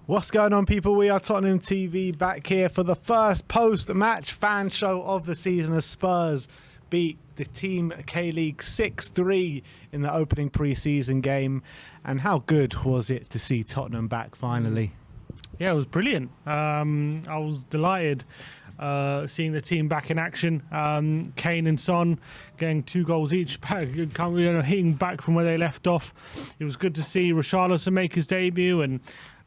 What's going on, people? We are Tottenham TV back here for the first post-match fan show of the season as Spurs beat the Team K-League 6-3 in the opening pre-season game. And how good was it to see Tottenham back finally? Yeah, it was brilliant. I was delighted seeing the team back in action. Kane and Son getting 2 goals each, hitting back from where they left off. It was good to see Richarlison make his debut, and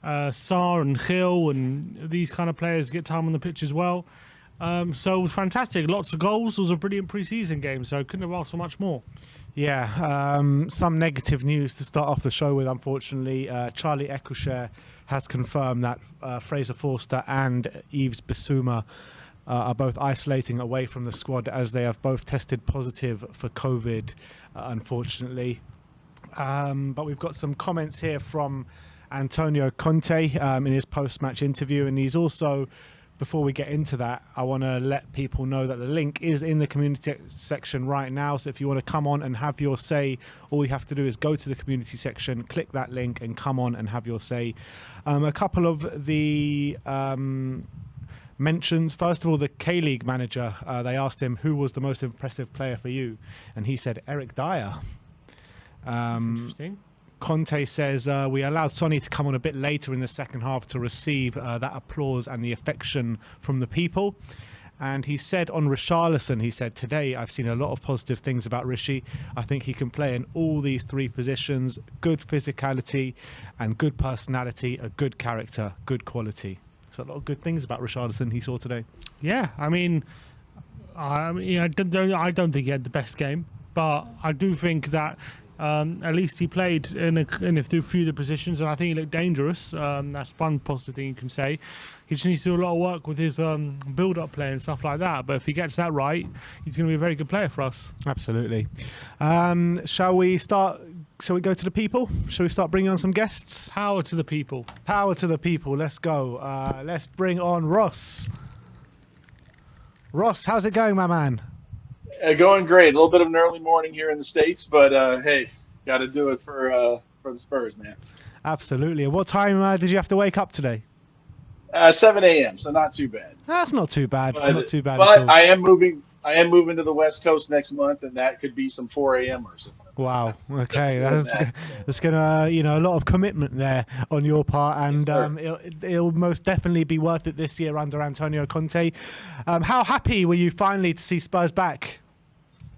Sarr and Gil and these kind of players get time on the pitch as well. So it was fantastic. Lots of goals. It was a brilliant pre-season game, so couldn't have asked for much more. Yeah, some negative news to start off the show with, unfortunately. Charlie Eccleshare has confirmed that Fraser Forster and Yves Bissouma are both isolating away from the squad as they have both tested positive for COVID, unfortunately. But we've got some comments here from Antonio Conte in his post-match interview, and he's also, before we get into that, I want to let people know that the link is in the community section right now. So if you want to come on and have your say, all you have to do is go to the community section, click that link and come on and have your say. A couple of the mentions. First of all, the K-League manager, they asked him who was the most impressive player for you, and he said Eric Dyer. Interesting. Conte says we allowed Sonny to come on a bit later in the second half to receive that applause and the affection from the people. And he said on Richarlison, he said, today I've seen a lot of positive things about Rishi. I think he can play in all these 3 positions, good physicality and good personality, a good character, good quality. So a lot of good things about Richarlison he saw today. Yeah, I mean, I don't think he had the best game, but I do think that at least he played in a few of the positions, and I think he looked dangerous. That's one positive thing you can say. He just needs to do a lot of work with his build-up play and stuff like that. But if he gets that right, he's going to be a very good player for us. Absolutely. Shall we start? Shall we go to the people? Shall we start bringing on some guests? Power to the people. Power to the people. Let's go. Let's bring on Ross. Ross, how's it going, my man? Going great. A little bit of an early morning here in the States, but hey, got to do it for the Spurs, man. Absolutely. What time did you have to wake up today? 7 a.m., so not too bad. That's not too bad. But, not too bad but at all. I am moving to the West Coast next month, and that could be some 4 a.m. or something. Wow. Okay, that's gonna, a lot of commitment there on your part, and it'll most definitely be worth it this year under Antonio Conte. How happy were you finally to see Spurs back?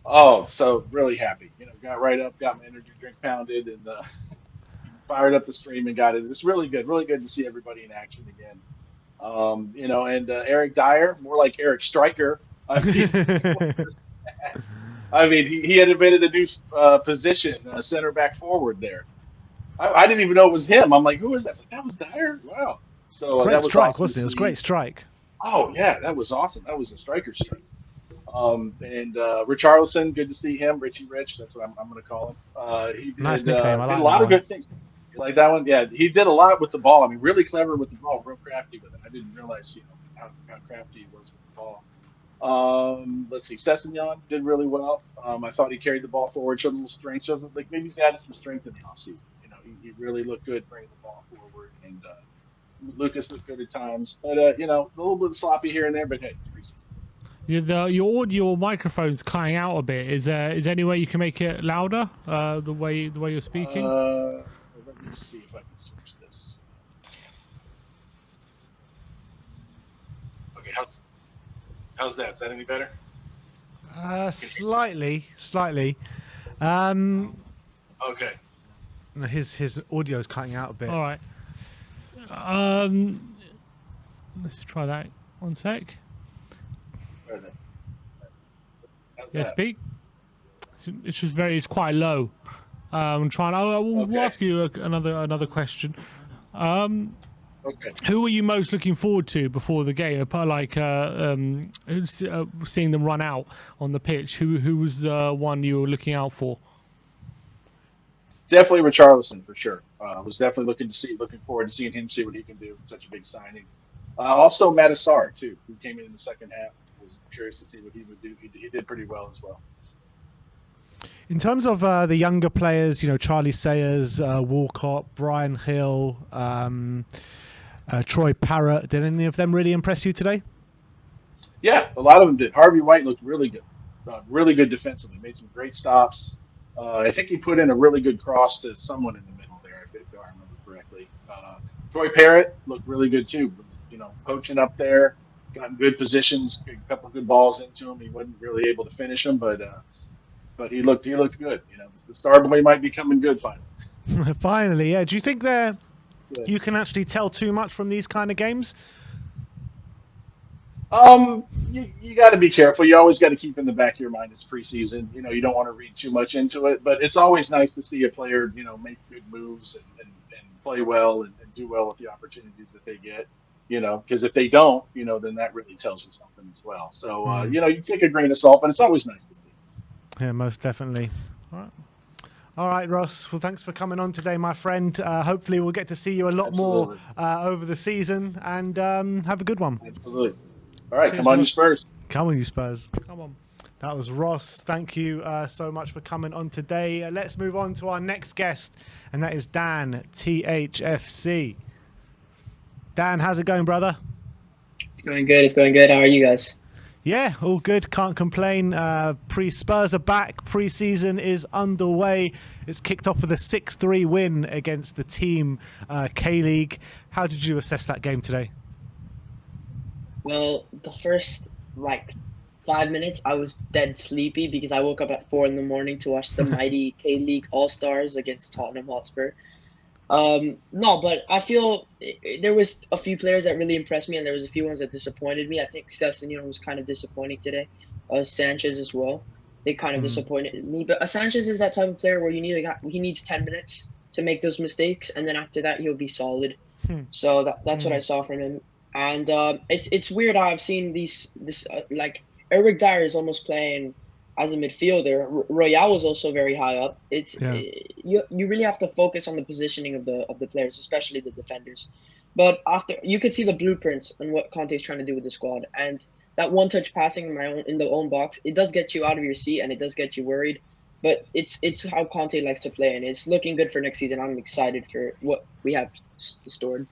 Oh, so really happy. Got right up, got my energy drink pounded, and fired up the stream and got it. It's really good to see everybody in action again. And Eric Dyer, more like Eric Stryker. I mean, he had invented a new position, center back forward there. I didn't even know it was him. I'm like, who is that? Like, that was Dyer? Wow. So great that was strike, awesome, wasn't it? It was a great strike. Oh yeah, that was awesome. That was a striker strike. And Richarlison, good to see him. Richie Rich, that's what I'm going to call him. He did, nice nickname. I like did a lot of good things. You like that one? Yeah, he did a lot with the ball. I mean, really clever with the ball, real crafty with it. I didn't realize, how crafty he was with the ball. Let's see, Sessegnon did really well. I thought he carried the ball forward, showed a little strength, shows like maybe he's added some strength in the offseason. He really looked good bringing the ball forward, and Lucas looked good at times. But a little bit sloppy here and there, but hey, it's preseason. Your audio microphone's cutting out a bit. Is there any way you can make it louder? The way you're speaking. Let me see if I can switch this. Okay, how's that? Is that any better? Slightly. Okay. No, his audio's cutting out a bit. All right. Let's try that. One sec. Yeah, speak. It's just it's quite low. I'm trying. We'll ask you another question. Okay. Who are you most looking forward to before the game? Like seeing them run out on the pitch. Who was the one you were looking out for? Definitely Richarlison for sure. I was definitely looking forward to seeing him, see what he can do. Such a big signing. Also Matt Asan too, who came in the second half. Was curious to see what he would do. He did pretty well as well. In terms of the younger players, Charlie Sayers, Walcott, Brian Hill, Troy Parrott. Did any of them really impress you today? Yeah, a lot of them did. Harvey White looked really good defensively. Made some great stops. I think he put in a really good cross to someone in the middle there, if I remember correctly. Troy Parrott looked really good too. You know, poaching up there, got in good positions, a couple good balls into him. He wasn't really able to finish them, but he looked good. You know, the star boy might be coming good finally. Finally, yeah. Do you think Yeah. you can actually tell too much from these kind of games? You got to be careful. You always got to keep in the back of your mind it's preseason. You know, you don't want to read too much into it, but it's always nice to see a player, you know, make good moves and play well and do well with the opportunities that they get. You know, because if they don't, you know, then that really tells you something as well. So, you know, you take a grain of salt, but it's always nice to see. Yeah, most definitely. All right, Ross. Well, thanks for coming on today, my friend. Hopefully, we'll get to see you a lot Absolutely. more over the season, and have a good one. Absolutely. All right, Cheers, come on, you Ross. Spurs. Come on, you Spurs. Come on. That was Ross. Thank you so much for coming on today. Let's move on to our next guest, and that is Dan, THFC. Dan, how's it going, brother? It's going good. It's going good. How are you guys? Yeah, all good. Can't complain. Spurs are back. Pre-season is underway. It's kicked off with a 6-3 win against the team K-League. How did you assess that game today? Well, the first 5 minutes, I was dead sleepy because I woke up at 4 in the morning to watch the mighty K-League All-Stars against Tottenham Hotspur. No, but I feel there was a few players that really impressed me, and there was a few ones that disappointed me. I think Sessegnon was kind of disappointing today. Sanchez as well. They kind of disappointed me. But Sanchez is that type of player where he needs 10 minutes to make those mistakes, and then after that he'll be solid. So that's what I saw from him. And it's weird how I've seen Eric Dyer is almost playing as a midfielder. Royale was also very high up. You really have to focus on the positioning of the players, especially the defenders. But after you could see the blueprints and what Conte is trying to do with the squad, and that one-touch passing in the own box, it does get you out of your seat and it does get you worried. But it's how Conte likes to play, and it's looking good for next season. I'm excited for what we have stored.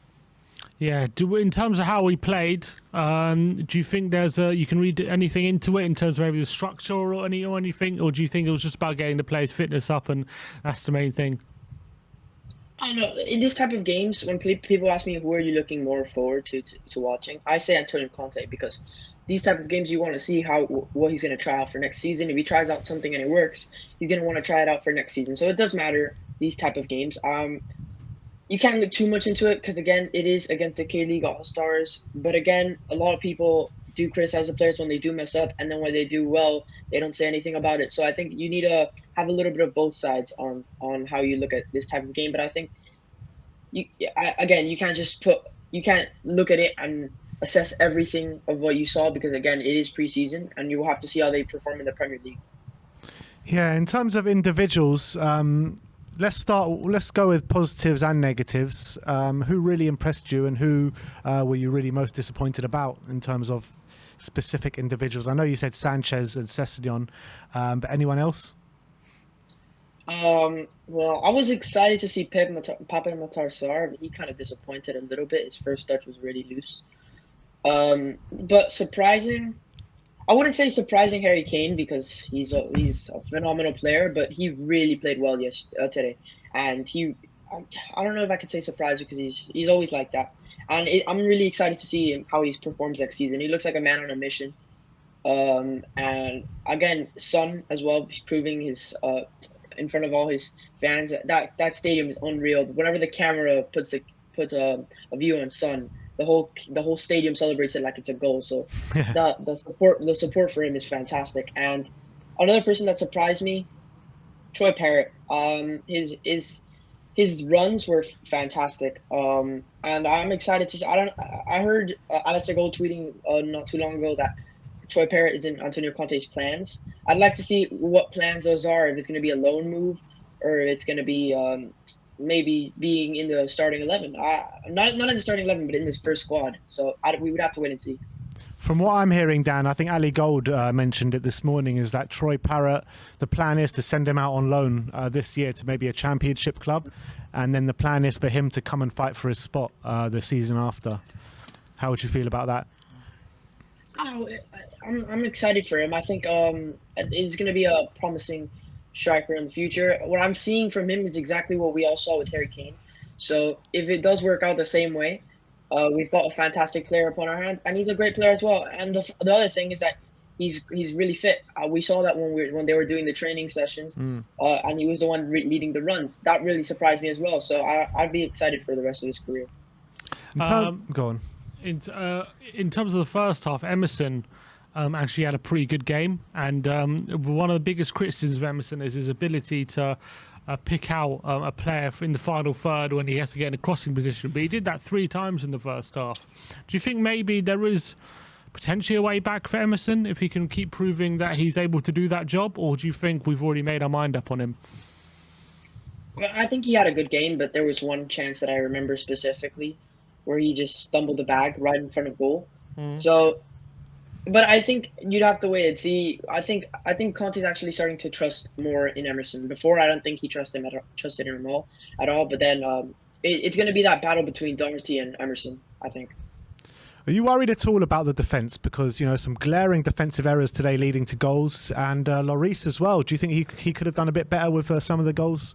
Yeah. In terms of how we played, do you think you can read anything into it in terms of maybe the structure or anything, or do you think it was just about getting the players' fitness up and that's the main thing? I don't know. In this type of games, when people ask me who are you looking more forward to watching, I say Antonio Conte, because these type of games you want to see what he's going to try out for next season. If he tries out something and it works, he's going to want to try it out for next season. So it does matter, these type of games. You can't look too much into it because, again, it is against the K-League All-Stars. But, again, a lot of people do criticize the players when they do mess up, and then when they do well, they don't say anything about it. So I think you need to have a little bit of both sides on how you look at this type of game. But I think, you can't look at it and assess everything of what you saw because, again, it is preseason, and you will have to see how they perform in the Premier League. Yeah, in terms of individuals, let's go with positives and negatives. Who really impressed you, and who were you really most disappointed about in terms of specific individuals? I know you said Sanchez and Sessegnon, but anyone else? Well, I was excited to see Pape Matar Sarr. He kind of disappointed a little bit. His first touch was really loose. But surprising, I wouldn't say surprising Harry Kane because he's a phenomenal player, but he really played well today. And I don't know if I could say surprised because he's always like that. And I'm really excited to see how he performs next season. He looks like a man on a mission. And again, Son as well, he's proving his in front of all his fans. That stadium is unreal. Whenever the camera puts a view on Son, the whole stadium celebrates it like it's a goal. So the support for him is fantastic. And another person that surprised me, Troy Parrott. His runs were fantastic. And I'm excited to. I heard Alistair Gold tweeting not too long ago that Troy Parrott is in Antonio Conte's plans. I'd like to see what plans those are. If it's going to be a loan move, or if it's going to be maybe being in the starting 11. Not in the starting 11, but in this first squad. So we would have to wait and see. From what I'm hearing, Dan, I think Ali Gold mentioned it this morning, is that Troy Parrott, the plan is to send him out on loan this year to maybe a championship club, and then the plan is for him to come and fight for his spot the season after. How would you feel about that? Oh, I'm excited for him. I think he's going to be a promising striker in the future. What I'm seeing from him is exactly what we all saw with Harry Kane. So if it does work out the same way, we've got a fantastic player upon our hands, and he's a great player as well. And the other thing is that he's really fit. We saw that when they were doing the training sessions, and he was the one leading the runs. That really surprised me as well. So I'd be excited for the rest of his career. Go on. In terms of the first half, Emerson actually had a pretty good game, and one of the biggest criticisms of Emerson is his ability to pick out a player in the final third when he has to get in a crossing position. But he did that 3 times in the first half. Do you think maybe there is potentially a way back for Emerson if he can keep proving that he's able to do that job, or do you think we've already made our mind up on him? Well, I think he had a good game, but there was one chance that I remember specifically where he just stumbled the bag right in front of goal. So, but I think you'd have to wait and see. I think Conte's actually starting to trust more in Emerson. Before, I don't think he trusted him at all. But then it's going to be that battle between Doherty and Emerson, I think. Are you worried at all about the defence? Because, some glaring defensive errors today leading to goals, and Lloris as well. Do you think he could have done a bit better with some of the goals?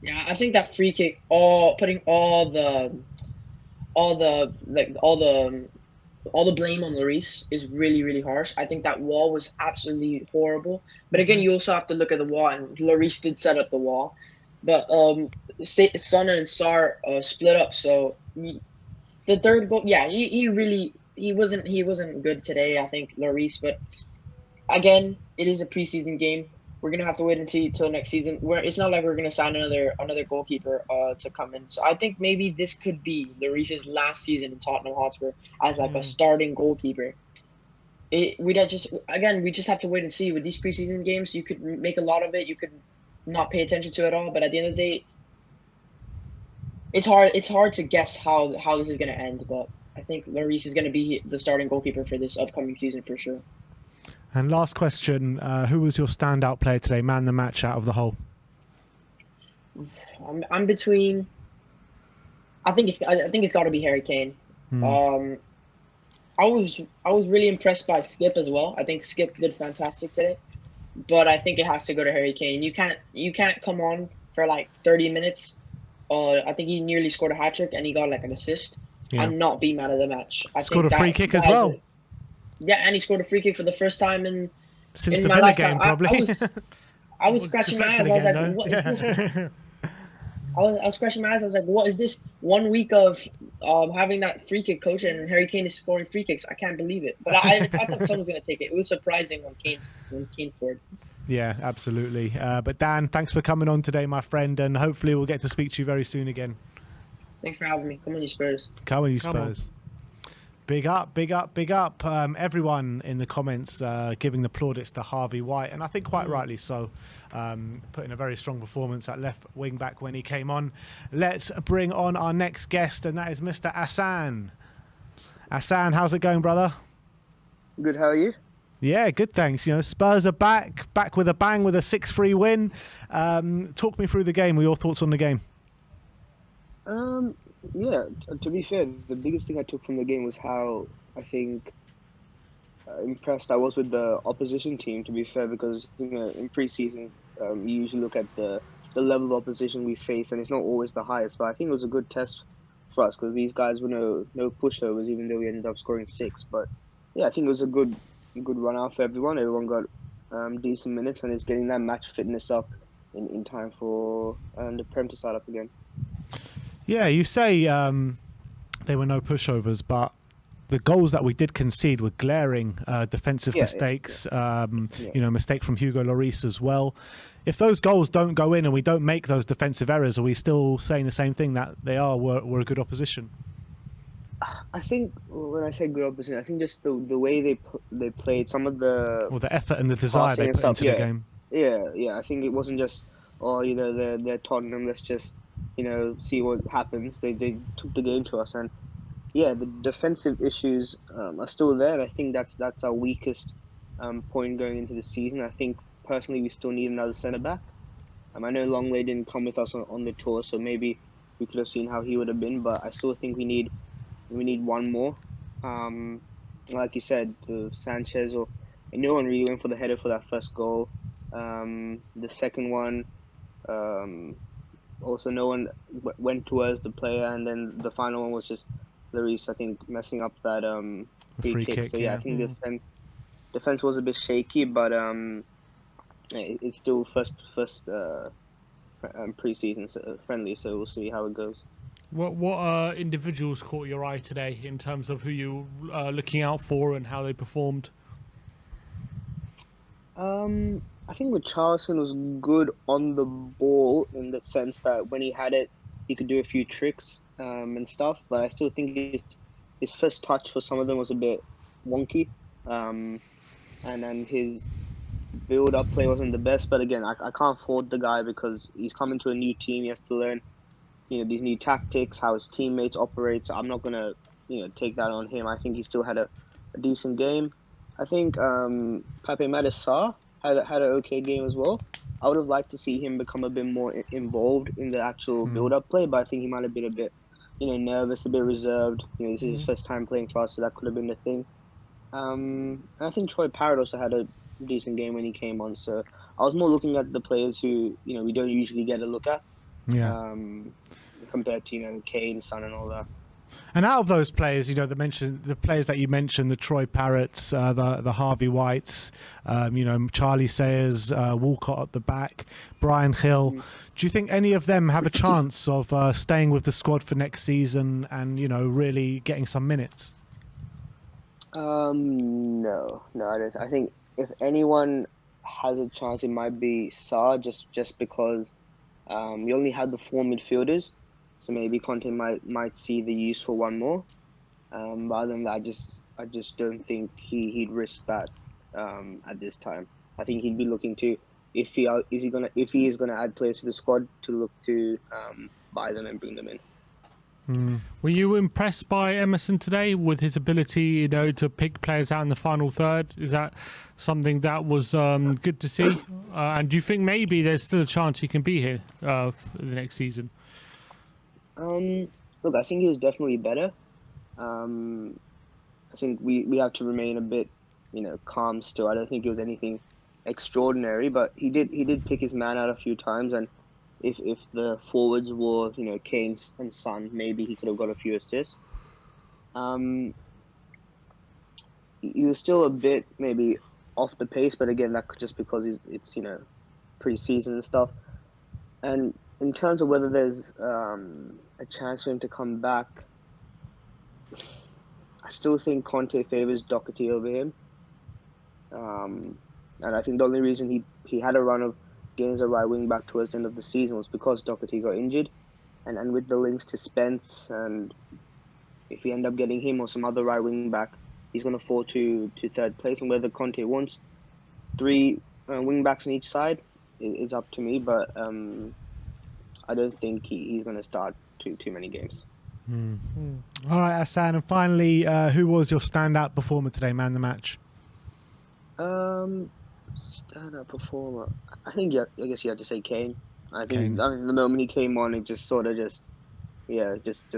Yeah, I think that free kick, putting all the blame on Lloris is really, really harsh. I think that wall was absolutely horrible. But again, you also have to look at the wall, and Lloris did set up the wall. But Son and Sar split up, so the third goal, yeah, he wasn't good today, I think, Lloris. But again, it is a preseason game. We're gonna have to wait until next season. It's not like we're gonna sign another goalkeeper to come in. So I think maybe this could be Lloris's last season in Tottenham Hotspur as like a starting goalkeeper. We just have to wait and see. With these preseason games, you could make a lot of it. You could not pay attention to it all. But at the end of the day, it's hard to guess how this is gonna end. But I think Lloris is gonna be the starting goalkeeper for this upcoming season for sure. And last question, who was your standout player today, man the match out of the whole? I'm between. I think it's got to be Harry Kane. I was really impressed by Skip as well. I think Skip did fantastic today, but I think it has to go to Harry Kane. You can't come on for like 30 minutes. I think he nearly scored a hat trick and he got like an assist and not be man of the match. Scored a free kick as well. Yeah, and he scored a free kick for the first time since the my Villa lifetime. game, probably. I was scratching my eyes. I was like, what is this? I was scratching my eyes. I was like, what is this? 1 week of having that free kick coach and Harry Kane is scoring free kicks. I can't believe it. But I thought someone was going to take it. It was surprising when Kane scored. Yeah, absolutely. But Dan, thanks for coming on today, my friend, and hopefully we'll get to speak to you very soon again. Thanks for having me. Come on, you Spurs. Come on, you Spurs. Big up, big up, big up. Everyone in the comments giving the plaudits to Harvey White, and I think quite rightly so. Putting a very strong performance at left wing back when he came on. Let's bring on our next guest, and that is Mr. Asan. Asan, how's it going, brother? Good, how are you? Yeah, good, thanks. Spurs are back with a bang with a 6-3 win. Talk me through the game. What are your thoughts on the game? Yeah, to be fair, the biggest thing I took from the game was how I think impressed I was with the opposition team, to be fair, because in pre-season you usually look at the level of opposition we face, and it's not always the highest, but I think it was a good test for us because these guys were no pushovers, even though we ended up scoring 6. But yeah, I think it was a good run out for everyone. Everyone got decent minutes and is getting that match fitness up in time for the Prem to start up again. Yeah, you say they were no pushovers, but the goals that we did concede were glaring defensive mistakes. Mistake from Hugo Lloris as well. If those goals don't go in and we don't make those defensive errors, are we still saying the same thing, that they were a good opposition? I think when I say good opposition, I think just the way they played, some of the effort and the desire they put into the game. Yeah. I think it wasn't just they're Tottenham. Let's just see what happens. They took the game to us, and yeah, the defensive issues are still there, and I think that's our weakest point going into the season. I think personally we still need another centre back. I know Longley didn't come with us on the tour, so maybe we could have seen how he would have been, but I still think we need one more. Like you said, Sanchez or no one really went for the header for that first goal. The second one, also no one went towards the player, and then the final one was just Lloris, I think, messing up that free kick. So yeah, I think defense was a bit shaky, but it's still first pre-season friendly, so we'll see how it goes. What individuals caught your eye today in terms of who you looking out for and how they performed? I think Richarlison was good on the ball in the sense that when he had it, he could do a few tricks and stuff. But I still think his first touch for some of them was a bit wonky, and then his build-up play wasn't the best. But again, I can't fault the guy because he's coming to a new team. He has to learn, these new tactics, how his teammates operate. So I'm not gonna, take that on him. I think he still had a decent game. I think Pape Matar had an okay game as well. I would have liked to see him become a bit more involved in the actual build-up play, but I think he might have been a bit, nervous, a bit reserved. This is his first time playing for us, so that could have been the thing. I think Troy Parrott also had a decent game when he came on. So I was more looking at the players who, we don't usually get a look at. Yeah. Compared to, Kane, Son, and all that. And out of those players, the players that you mentioned, the Troy Parrots, the Harvey Whites, Charlie Sayers, Walcott at the back, Brian Hill. Do you think any of them have a chance of staying with the squad for next season and, really getting some minutes? No, I don't. I think if anyone has a chance, it might be Sarr, just because we only had the 4 midfielders. So maybe Conte might see the use for one more. But other than that, I just don't think he'd risk that at this time. I think he'd be looking to if he is gonna add players to the squad, to look to buy them and bring them in. Were you impressed by Emerson today with his ability, to pick players out in the final third? Is that something that was good to see? And do you think maybe there's still a chance he can be here for the next season? Look, I think he was definitely better. I think we have to remain a bit, calm still. I don't think it was anything extraordinary, but he did pick his man out a few times, and if the forwards were, Kane and Son, maybe he could have got a few assists. He was still a bit maybe off the pace, but again, that could just because it's pre-season and stuff. And in terms of whether there's a chance for him to come back, I still think Conte favors Doherty over him. And I think the only reason he had a run of games at right wing back towards the end of the season was because Doherty got injured. And with the links to Spence, and if we end up getting him or some other right wing back, he's going to fall to third place. And whether Conte wants 3 wing backs on each side is up to me, but I don't think he's going to start too many games. All right, Asan, and finally, who was your standout performer today, man the match? Standout performer, I guess you have to say Kane. I think the moment he came on, it just sort of just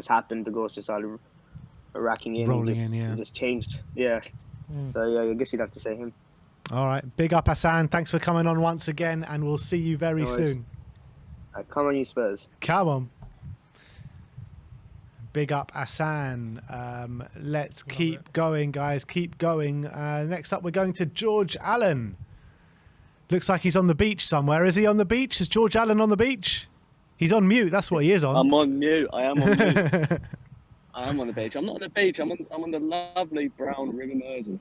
happened. The goals just started racking in, it just changed. Yeah. So yeah, I guess you'd have to say him. All right, big up, Asan. Thanks for coming on once again, and we'll see you very soon. Come on, you Spurs. Come on. Big up, Asan. Let's keep going, guys. Keep going. Next up, we're going to George Allen. Looks like he's on the beach somewhere. Is he on the beach? Is George Allen on the beach? He's on mute. That's what he is on. I'm on mute. I am on mute. I am on the beach. I'm not on the beach. I'm on the lovely brown River Mersey.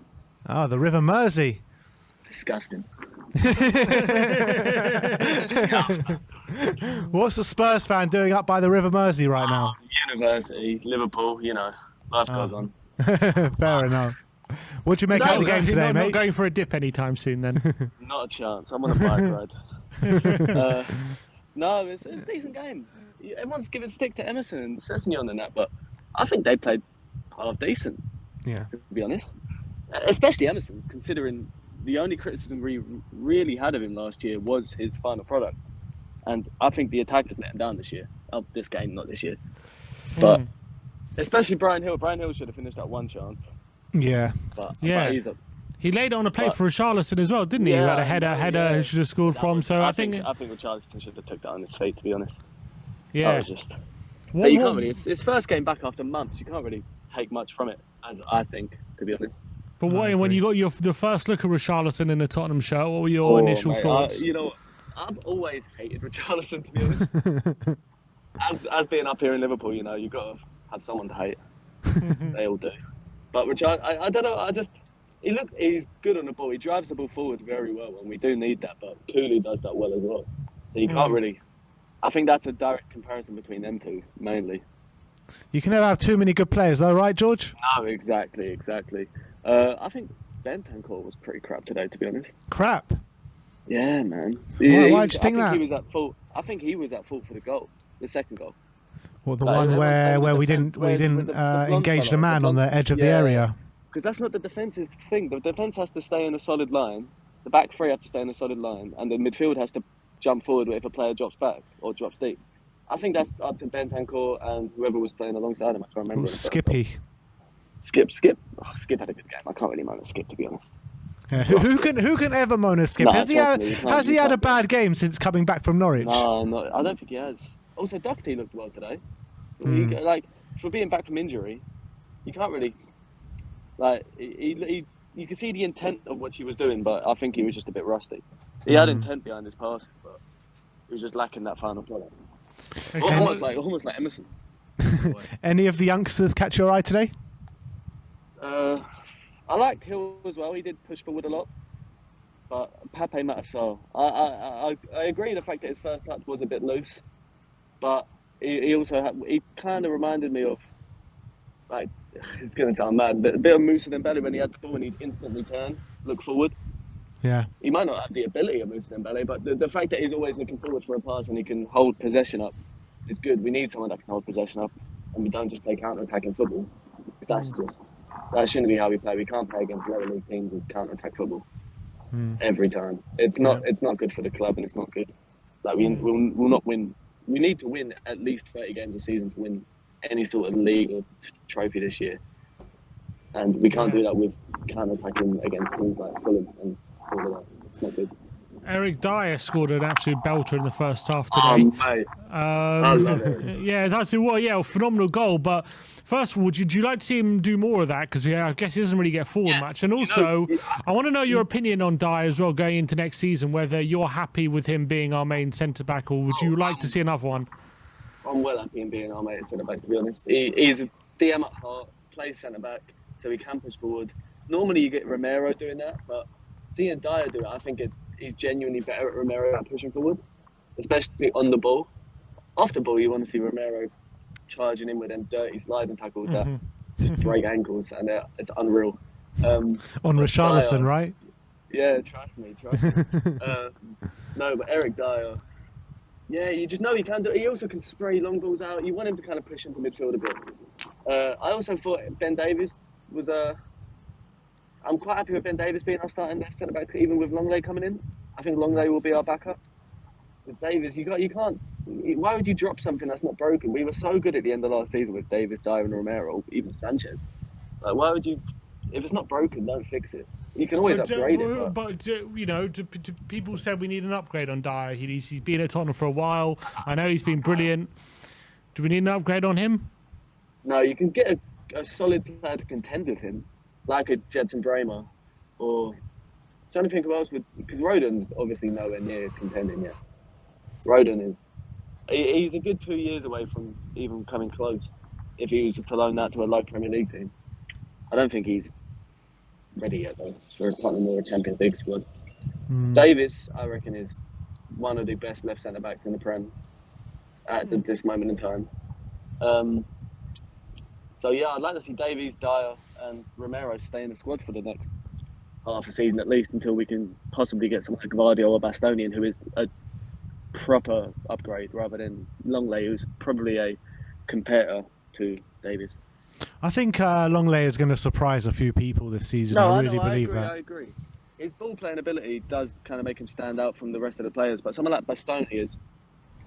Oh, the River Mersey. Disgusting. What's a Spurs fan doing up by the River Mersey right now? University, Liverpool, life goes on. Fair enough. What'd you make out of the game today, mate? Not going for a dip anytime soon, then. Not a chance. I'm on a bike ride. No, it's a decent game. Everyone's giving stick to Emerson and Sessignon and that, but I think they played half decent, Yeah. to be honest. Especially Emerson, considering the only criticism we really had of him last year was his final product. And I think the attackers let him down this year. Oh, this game, not this year. But especially Brian Hill. Brian Hill should have finished that one chance. Yeah. But Yeah. He laid on a play for Richarlison as well, didn't he? Who had a header who should have scored from. So I think Richarlison should have took that on his feet, to be honest. Yeah. That was just. But you can't really. It's his first game back after months. You can't really take much from it, as I think, to be honest. But when you got the first look at Richarlison in the Tottenham shirt, what were your initial thoughts? I've always hated Richarlison, to be honest. as being up here in Liverpool, you've got to have someone to hate. They all do. But I don't know. He's good on the ball. He drives the ball forward very well, and we do need that. But Cooley does that well as well. So you can't really. I think that's a direct comparison between them two, mainly. You can never have too many good players, though, right, George? No, exactly. I think Bentancur was pretty crap today, to be honest. Crap. Yeah, man. Why do you think that? He was at fault. I think he was at fault for the goal, the second goal. Well, the one where we didn't engage the man on the edge of the area. Because that's not the defence's thing. The defense has to stay in a solid line. The back three have to stay in a solid line, and the midfield has to jump forward if a player drops back or drops deep. I think that's up to Bentancur and whoever was playing alongside him. I can't remember. Skippy. Skip. Oh, Skip had a good game. I can't really moan at Skip, to be honest. Yeah. Who can ever moan at Skip? No, has he had a bad game since coming back from Norwich? No, I don't think he has. Also, Doherty looked well today. For being back from injury, you can't really you can see the intent of what he was doing, but I think he was just a bit rusty. He had intent behind his passing, but he was just lacking that final product. Okay. Almost like Emerson. Any of the youngsters catch your eye today? I liked Hill as well. He did push forward a lot, but Pape mattered so. I agree the fact that his first touch was a bit loose, but he kind of reminded me of, like, it's going to sound mad, but a bit of Moussa Dembele when he had the ball and he'd instantly turn, look forward. Yeah. He might not have the ability of Moussa Dembele, but the fact that he's always looking forward for a pass and he can hold possession up is good. We need someone that can hold possession up, and we don't just play counter-attacking football. That shouldn't be how we play. We can't play against lower league teams with counter-attack football every time. It's not good for the club, and it's not good. Like we'll not win. We need to win at least 30 games a season to win any sort of league or trophy this year, and we can't do that with counter-attacking against teams like Fulham and all of that. It's not good. Eric Dyer scored an absolute belter in the first half today. Mate. I love it. Yeah, it's actually a phenomenal goal. But first of all, would you like to see him do more of that? Because I guess he doesn't really get forward much. And also, I want to know your opinion on Dyer as well going into next season, whether you're happy with him being our main centre-back, or would you like to see another one? I'm well happy in being our main centre-back, to be honest. He's a DM at heart, plays centre-back, so he can push forward. Normally you get Romero doing that, but seeing Dyer do it, I think he's genuinely better at Romero at pushing forward, especially on the ball. Off the ball, you want to see Romero charging in with them dirty sliding tackles that just break ankles, and it's unreal. On Richarlison, right? Yeah, trust me. No, but Eric Dyer, yeah, you just know he can do it. He also can spray long balls out. You want him to kind of push into midfield a bit. I also thought Ben Davies was I'm quite happy with Ben Davies being our starting left centre back, even with Longley coming in. I think Longley will be our backup. With Davies, you can't. Why would you drop something that's not broken? We were so good at the end of last season with Davies, Dyer, and Romero, even Sanchez. Like, why would you? If it's not broken, don't fix it. You can always upgrade it. But people said we need an upgrade on Dyer. He's been at Tottenham for a while. I know he's been brilliant. Do we need an upgrade on him? No, you can get a solid player to contend with him, like a Jedson Bremer, or I'm trying to think of who else because Rodon's obviously nowhere near contending yet. Rodon he's a good 2 years away from even coming close if he was to loan that to a low Premier League team. I don't think he's ready yet though for a Tottenham or a Champions League squad. Davies, I reckon, is one of the best left centre backs in the Prem at this moment in time. So yeah, I'd like to see Davies, Dyer, and Romero stay in the squad for the next half a season at least, until we can possibly get someone like Gvardiol or Bastonian, who is a proper upgrade, rather than Longley, who's probably a competitor to Davies. I think Longley is going to surprise a few people this season. I really believe that. I agree. His ball playing ability does kind of make him stand out from the rest of the players. But someone like Bastoni is,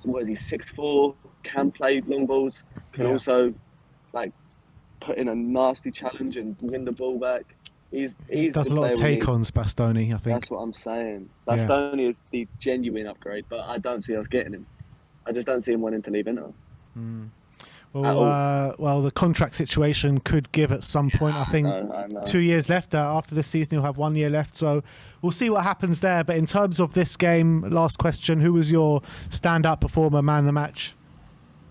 what is he, 6'4", can play long balls, can also like put in a nasty challenge and win the ball back. He does a lot of take-ons, Bastoni, I think. That's what I'm saying. Bastoni is the genuine upgrade, but I don't see us getting him. I just don't see him wanting to leave Inter. Well, the contract situation could give at some point. I think I know. 2 years left. After this season, he'll have 1 year left. So we'll see what happens there. But in terms of this game, last question, who was your standout performer, man of the match?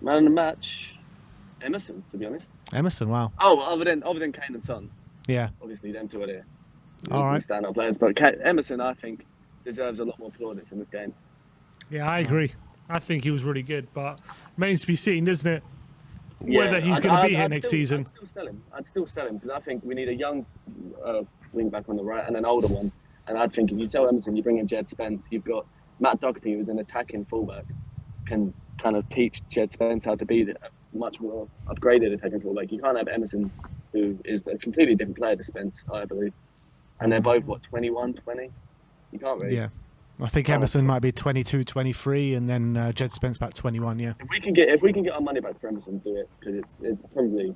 Man of the match, Emerson, to be honest. Emerson, wow. Oh, other than Kane and Son. Yeah. Obviously, them two are there. All right. Standout players. But Emerson, I think, deserves a lot more plaudits in this game. Yeah, I agree. I think he was really good, but remains to be seen, doesn't it? Yeah, Whether he's going to be here next season. I'd still sell him because I think we need a young wing back on the right and an older one. And I think if you sell Emerson, you bring in Jed Spence. You've got Matt Doherty, who's an attacking fullback, can kind of teach Jed Spence how to be a much more upgraded attacking fullback. You can't have Emerson, who is a completely different player to Spence, I believe. And they're both, 21, 20? You can't really. Yeah. I think Emerson might be 22, 23, and then Jed Spence about 21. Yeah. If we can get our money back for Emerson, do it because it's probably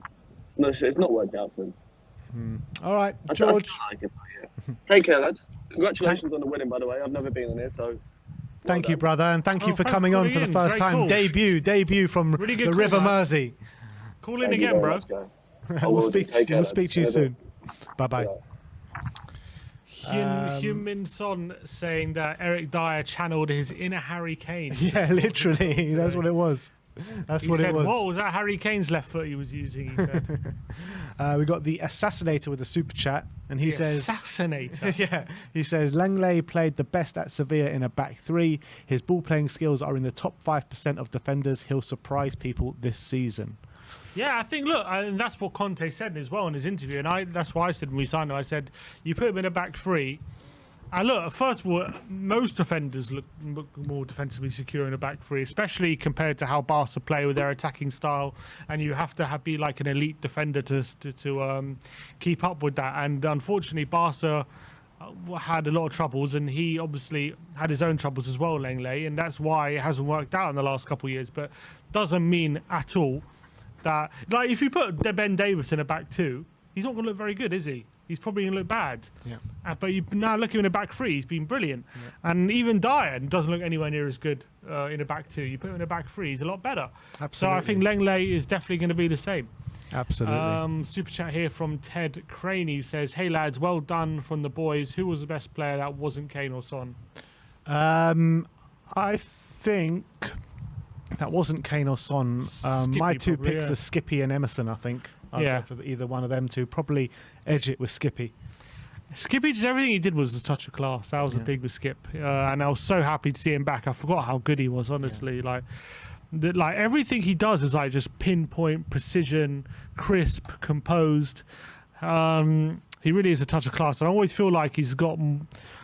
it's not worked out for him. All right, I George. like it, yeah. Take care, lads. Congratulations on the winning, by the way. I've never been on here, so. Thank you, brother, and thank you for coming on for the first time. Debut from the River Mersey. Call in again, bro. We'll speak to you soon. Bye bye. Hyun-Min Son saying that Eric Dyer channeled his inner Harry Kane. Yeah, literally. That's what it was. That's what it was. What was that? Harry Kane's left foot he was using, he said. We got the Assassinator with the super chat, and he says... Assassinator? Yeah. He says, Langley played the best at Sevilla in a back three. His ball-playing skills are in the top 5% of defenders. He'll surprise people this season. Yeah, I think, look, and that's what Conte said as well in his interview, and that's why I said when we signed him, I said, you put him in a back three, and look, first of all, most defenders look more defensively secure in a back three, especially compared to how Barca play with their attacking style, and you have to be like an elite defender to keep up with that, and unfortunately, Barca had a lot of troubles, and he obviously had his own troubles as well, Langley, and that's why it hasn't worked out in the last couple of years, but doesn't mean at all that, like, if you put Ben Davis in a back two, he's not going to look very good, is he? He's probably going to look bad. Yeah. But you now look at him in a back three, he's been brilliant. Yeah. And even Dyer doesn't look anywhere near as good in a back two. You put him in a back three, he's a lot better. Absolutely. So I think Langley is definitely going to be the same. Absolutely. Super chat here from Ted Craney says, hey lads, well done from the boys. Who was the best player that wasn't Kane or Son? I think... That wasn't Kane or Son. My two picks are Skippy and Emerson, I think. I'd go for either one of them two. Probably edge it with Skippy. Skippy, just everything he did was a touch of class. That was a big with Skip. And I was so happy to see him back. I forgot how good he was, honestly. Yeah. Like everything he does is like just pinpoint, precision, crisp, composed. He really is a touch of class. And I always feel like he's got,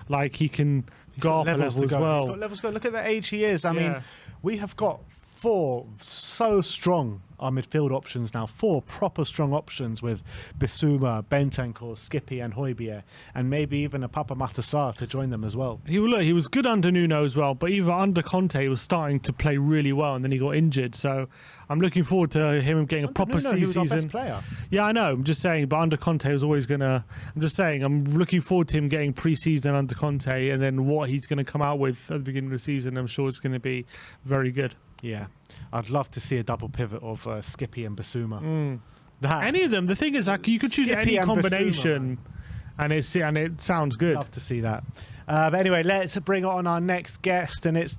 like he can go up a level as well. He's got levels to go. Look at the age he is. I mean, we have got 4 so strong our midfield options now. 4 proper strong options with Bissouma, Bentancur, Skippy and Højbjerg, and maybe even a Papa Matasar to join them as well. He was good under Nuno as well, but even under Conte he was starting to play really well, and then he got injured. So I'm looking forward to him getting a proper season. He was our best player. Yeah, I know. I'm just saying, but under Conte was always gonna. I'm just saying, I'm looking forward to him getting pre-season under Conte, and then what he's going to come out with at the beginning of the season. I'm sure it's going to be very good. Yeah, I'd love to see a double pivot of Skippy and Bissouma. Any of them. The thing is, like, you could choose Skippy any combination, Bissouma, and it sounds good. Love to see that. But anyway, let's bring on our next guest, and it's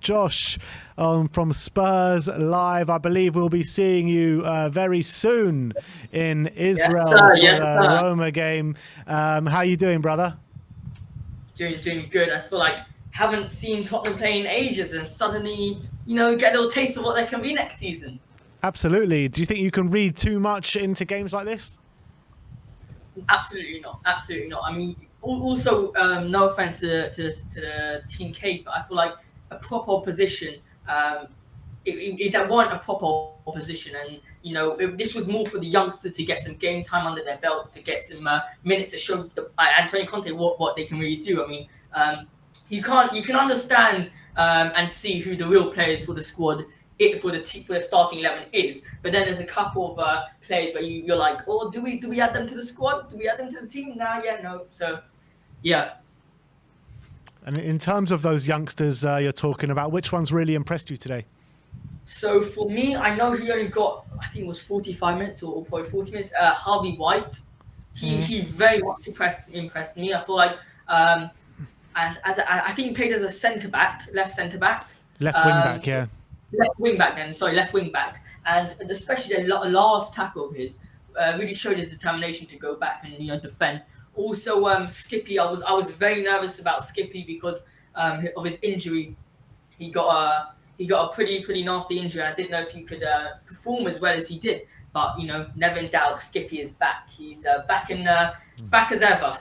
Josh from Spurs Live. I believe we'll be seeing you very soon in Israel for the Roma game. How you doing, brother? Doing good. I feel like haven't seen Tottenham play in ages, and suddenly, get a little taste of what they can be next season. Absolutely. Do you think you can read too much into games like this? Absolutely not. Absolutely not. I mean, also, no offense to the Team K, but I feel like a proper opposition that weren't a proper opposition, and this was more for the youngsters to get some game time under their belts, to get some minutes to show Antonio Conte what they can really do. I mean, you can understand and see who the real players for the squad, for the starting 11 is, but then there's a couple of players where you're like, oh, do we add them to the squad? Do we add them to the team? Nah, yeah, no. So, yeah. And in terms of those youngsters you're talking about, which ones really impressed you today? So for me, I know he only got, I think it was 45 minutes or probably 40 minutes. Harvey White, he very much impressed me. I feel like I think he played as a left centre back. Left wing back, yeah. Left wing back, and especially the last tackle of his really showed his determination to go back and defend. Also, Skippy, I was very nervous about Skippy because of his injury. He got a pretty nasty injury. I didn't know if he could perform as well as he did, but never in doubt, Skippy is back. He's back as ever.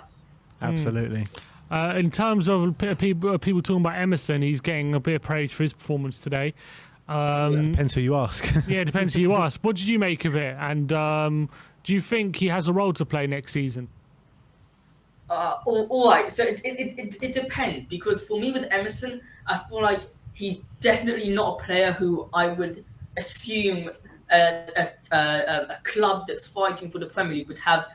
Absolutely. In terms of people talking about Emerson, he's getting a bit of praise for his performance today. Depends who you ask. Yeah, depends who you ask. What did you make of it? And do you think he has a role to play next season? All right. So it depends, because for me with Emerson, I feel like he's definitely not a player who I would assume a club that's fighting for the Premier League would have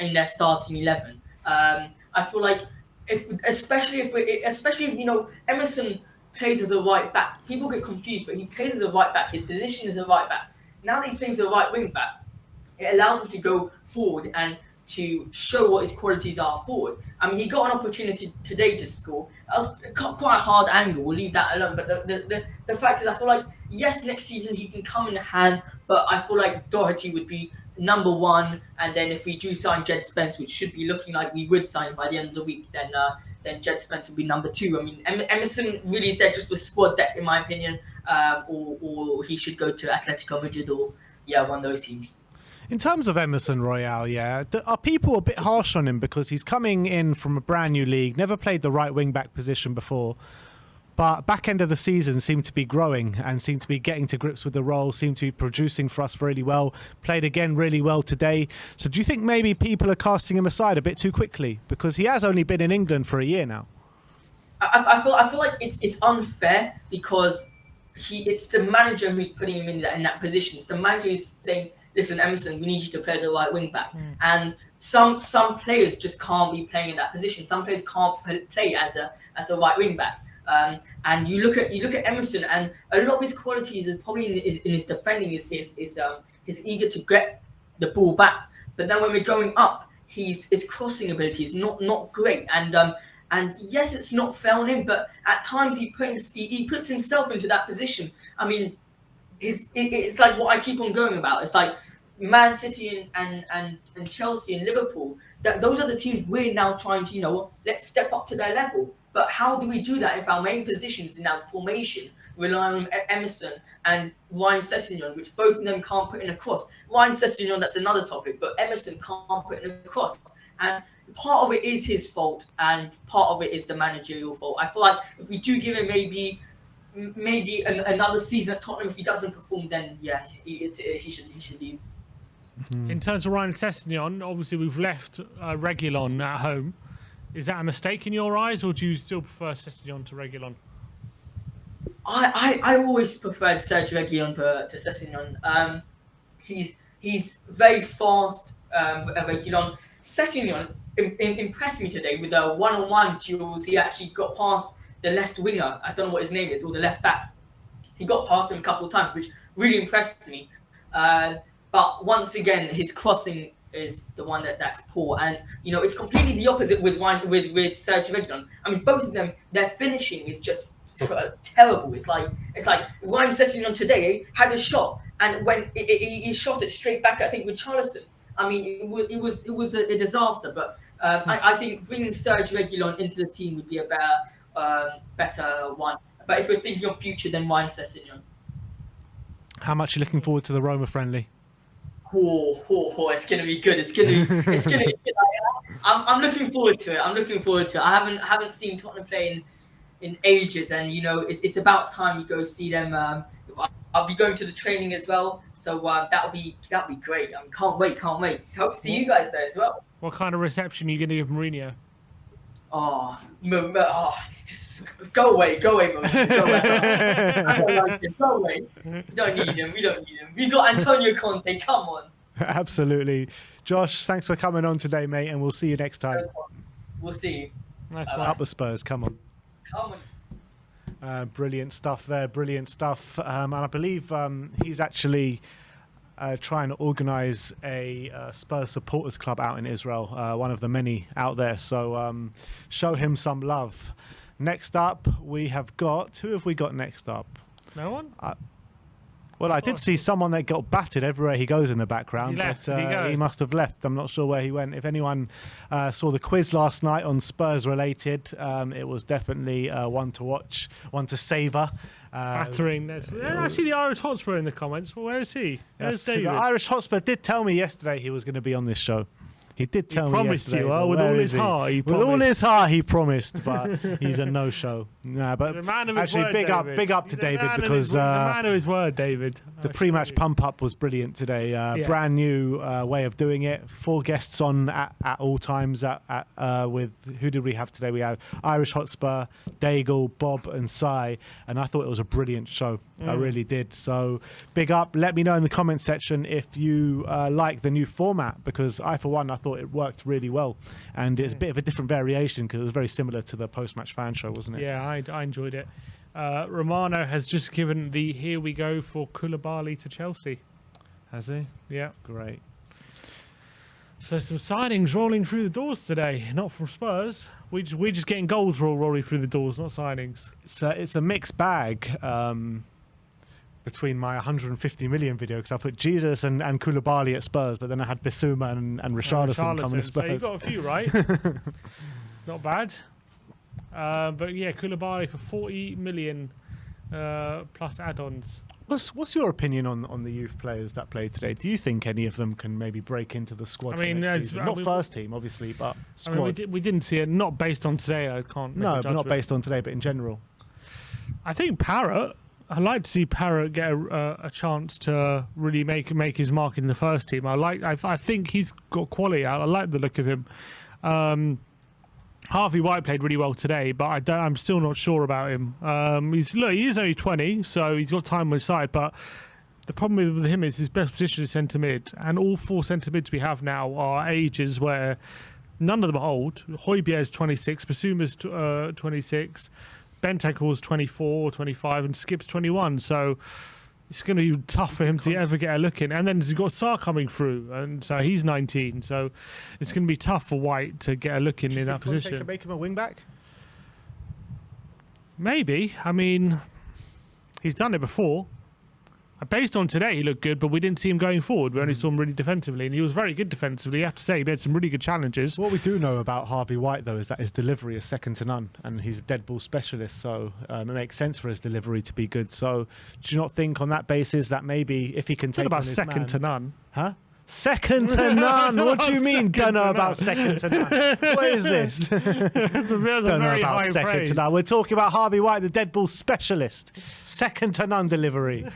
in their starting 11. I feel like especially if Emerson plays as a right back, people get confused, but he plays as a right back. His position is a right back. Now that he's playing as a right wing back, it allows him to go forward and to show what his qualities are forward. I mean, he got an opportunity today to score. That was quite a hard angle. We'll leave that alone. But the fact is, I feel like, yes, next season he can come in hand, but I feel like Doherty would be number one. And then if we do sign Jed Spence, which should be looking like we would sign by the end of the week, then Jed Spence will be number two. I mean, Emerson really is there just for squad depth, in my opinion, or he should go to Atletico Madrid or one of those teams. In terms of Emerson Royale, are people a bit harsh on him because he's coming in from a brand new league, never played the right wing back position before, but back end of the season seemed to be growing and seemed to be getting to grips with the role, seemed to be producing for us really well, played again really well today. So do you think maybe people are casting him aside a bit too quickly because he has only been in England for a year now? I feel like it's unfair because it's the manager who's putting him in that position. It's the manager who's saying, listen, Emerson, we need you to play as a right wing back. And some players just can't be playing in that position. Some players can't play as a right wing back. And you look at Emerson, and a lot of his qualities is probably in his defending. Is eager to get the ball back. But then when we're going up, his crossing ability is not great. And yes, it's not fair on him, but at times he puts himself into that position. I mean, it's like what I keep on going about. It's like Man City and Chelsea and Liverpool. Those are the teams we're now trying to, let's step up to their level. But how do we do that if our main positions in our formation rely on Emerson and Ryan Sessegnon, which both of them can't put in a cross? Ryan Sessegnon, that's another topic, but Emerson can't put in a cross. And part of it is his fault, and part of it is the managerial fault. I feel like if we do give him maybe another season at Tottenham, if he doesn't perform, then he should leave. In terms of Ryan Sessegnon, obviously we've left Reguilon at home. Is that a mistake in your eyes, or do you still prefer Sessegnon to Reguilon? I always preferred Sergio Reguilon to Sessegnon. He's very fast. Reguilon. Sessegnon impressed me today with the one-on-one duels. He actually got past the left winger. I don't know what his name is, or the left back. He got past him a couple of times, which really impressed me. But once again, his crossing is the one that's poor, and it's completely the opposite with Sergio Reguilon. I mean, both of them, their finishing is just terrible. It's like Ryan Sessegnon today had a shot, and when he shot it straight back, I think with Richarlison. I mean, it was a disaster. But I think bringing Sergio Reguilon into the team would be a better one. But if we're thinking of future, then Ryan Sessegnon. How much are you looking forward to the Roma friendly? It's gonna be good. It's gonna be good. I'm looking forward to it. I haven't seen Tottenham play in ages, and it's about time you go see them. I'll be going to the training as well, so that'll be great. Can't wait. Hope to see you guys there as well. What kind of reception are you going to give Mourinho? It's just go away, Mourinho, go away. I don't like him. Go away. We don't need him. We got Antonio Conte. Come on. Absolutely, Josh. Thanks for coming on today, mate, and we'll see you next time. We'll see you. Nice Up the Spurs. Come on. Brilliant stuff there. Brilliant stuff. And I believe he's actually trying to organise a Spurs supporters club out in Israel, one of the many out there. So show him some love. Next up, we have got... Who have we got next up? No one? Well, I did see someone that got battered everywhere he goes in the background, but he must have left. I'm not sure where he went. If anyone saw the quiz last night on Spurs related, it was definitely one to watch, one to savour. Battering. I see the Irish Hotspur in the comments. Well, where is he? Where's David? The Irish Hotspur did tell me yesterday he was going to be on this show. He did tell me yesterday. With all his heart, he promised. With all his heart, he promised, but he's a no-show. Nah, but actually, big up to David because the man of his word, David. The pre-match pump-up was brilliant today. Brand new way of doing it. 4 guests on at all times. With who did we have today? We had Irish Hotspur, Daigle, Bob, and Sai, and I thought it was a brilliant show. I really did. So big up. Let me know in the comment section if you like the new format, because I, for one, I thought it worked really well, and it's a bit of a different variation because it was very similar to the post-match fan show, wasn't it? Yeah, I enjoyed it. Romano has just given the here we go for Koulibaly to Chelsea. Has he? Yeah. Great. So some signings rolling through the doors today, not from Spurs. We're just getting goals rolling through the doors, not signings. It's a mixed bag. Between my 150 million video, because I put Jesus and Koulibaly at Spurs, but then I had Bissouma and Richarlison coming to Spurs. So you've got a few, right? Not bad. But yeah, Koulibaly for 40 million plus add-ons. What's your opinion on the youth players that played today? Do you think any of them can maybe break into the squad? For next season? Not first team, obviously, but squad. We didn't see it. Not based on today. I can't. No, but not based on today, but in general. I think Parrott. I'd like to see Parrott get a chance to really make his mark in the first team. I think he's got quality. I like the look of him. Harvey White played really well today, but I'm still not sure about him. He is only 20, so he's got time on his side. But the problem with him is his best position is centre mid, and all 4 centre mids we have now are ages where none of them are old. Højbjerg's 26, Bissouma's 26. Bentancur's 24 or 25 and Skip's 21, so it's going to be tough for him to ever get a look in. And then he's got Sarr coming through, and so he's 19, so it's going to be tough for White to get a look in that position. Can make him a wing back? Maybe. I mean, he's done it before. Based on today, he looked good, but we didn't see him going forward. We only saw him really defensively, and he was very good defensively. You have to say, he had some really good challenges. What we do know about Harvey White, though, is that his delivery is second to none, and he's a dead ball specialist, so it makes sense for his delivery to be good. So do you not think on that basis that maybe if he can take about second to none? Huh? Second to none? What do you mean, don't know about second to none? What is this? Don't know about second to none. We're talking about Harvey White, the dead ball specialist. Second to none delivery.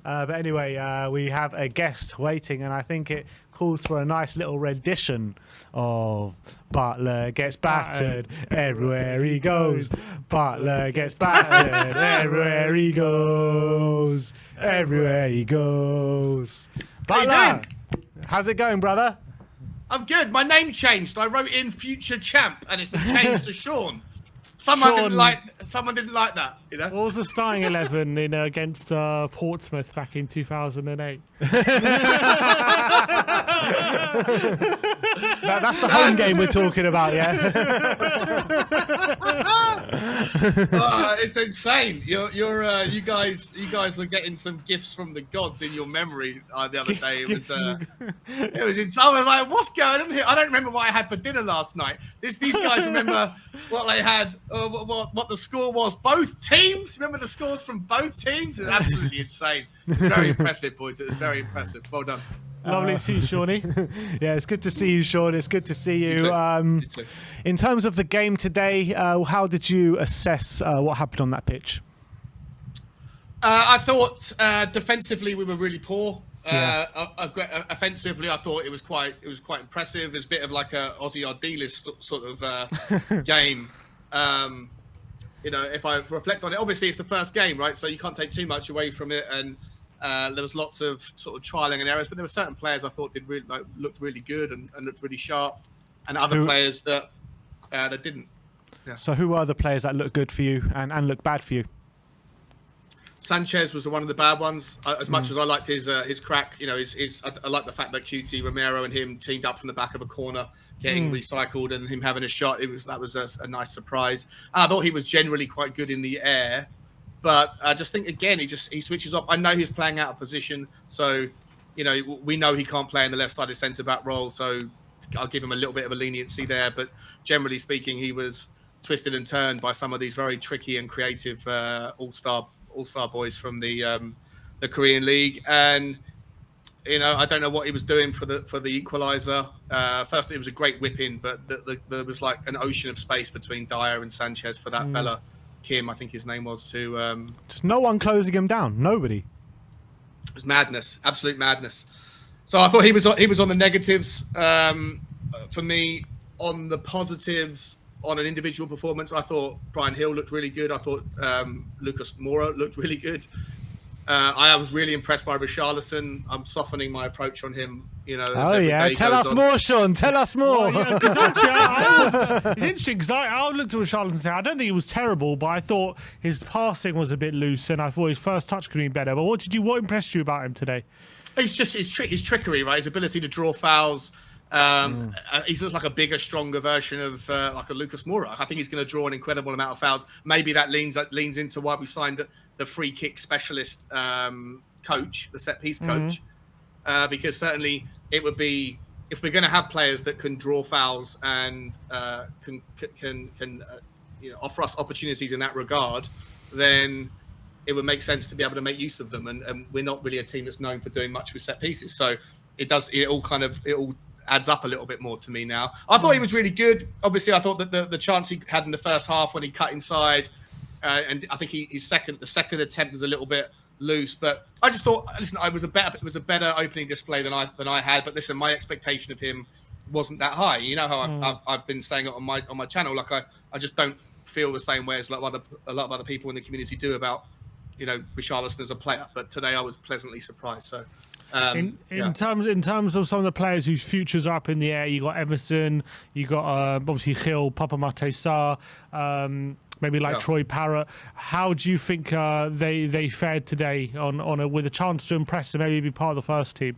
But anyway, we have a guest waiting, and I think it calls for a nice little rendition of Butler gets battered everywhere he goes. Butler gets battered everywhere he goes. Everywhere he goes. Butler, how's it going, brother? I'm good. My name changed. I wrote in future champ, and it's been changed to Sean. Someone didn't like that, you know. What was the starting 11 in against Portsmouth back in 2008? That's the home game we're talking about, yeah. It's insane. You guys were getting some gifts from the gods in your memory the other day. It was insane. I was like, what's going on here? I don't remember what I had for dinner last night. These guys remember what they had. What the score was. Both teams. Remember the scores from both teams? It's absolutely insane. It's very impressive, boys. It was very impressive. Well done. Lovely to see you, Shawnee. Yeah, it's good to see you, Sean. It's good to see you. In terms of the game today, how did you assess what happened on that pitch? I thought defensively we were really poor. Offensively, I thought it was quite impressive. It's a bit of like a Aussie Ardiles sort of game. If I reflect on it, obviously it's the first game, right? So you can't take too much away from it. And there was lots of sort of trialing and errors, but there were certain players I thought did really looked really good and looked really sharp, and other players that didn't. Yeah. So who are the players that look good for you and look bad for you? Sanchez was one of the bad ones. As much as I liked his crack, I like the fact that QT Romero and him teamed up from the back of a corner, getting recycled, and him having a shot. That was a nice surprise. I thought he was generally quite good in the air, but I just think again he switches off. I know he's playing out of position, so we know he can't play in the left-sided centre-back role, so I'll give him a little bit of a leniency there. But generally speaking, he was twisted and turned by some of these very tricky and creative all-star boys from the Korean League, and I don't know what he was doing for the equaliser. First, it was a great whip-in, but there was like an ocean of space between Dyer and Sanchez for that fella, Kim, I think his name was, to just no one closing him down. Nobody. It was madness, absolute madness. So I thought he was on the negatives. For me, on the positives, on an individual performance, I thought Brian Hill looked really good. I thought Lucas Moura looked really good. I was really impressed by Richarlison. I'm softening my approach on him. Oh yeah, tell us more, Sean. Tell us more. Well, actually, it's interesting because I looked at Richarlison and said I don't think he was terrible, but I thought his passing was a bit loose, and I thought his first touch could be better. But what impressed you about him today? It's just his trickery, right? His ability to draw fouls. He's just like a bigger, stronger version of like a Lucas Moura. I think he's going to draw an incredible amount of fouls. Maybe that leans into why we signed the free kick specialist coach, the set piece coach, because certainly it would be, if we're going to have players that can draw fouls and can offer us opportunities in that regard, then it would make sense to be able to make use of them. And we're not really a team that's known for doing much with set pieces, so it all adds up a little bit more to me now. I thought he was really good. Obviously, I thought that the chance he had in the first half when he cut inside, and I think the second attempt was a little bit loose. But I just thought, listen, it was a better opening display than I had. But listen, my expectation of him wasn't that high. You know how I've been saying it on my channel. Like I just don't feel the same way as a lot of other people in the community do about Richarlison as a player. But today I was pleasantly surprised. So. In terms of some of the players whose futures are up in the air, you got Emerson, you got obviously Gil, Papa Matesa, maybe like Troy Parrott. How do you think they fared today with a chance to impress and maybe be part of the first team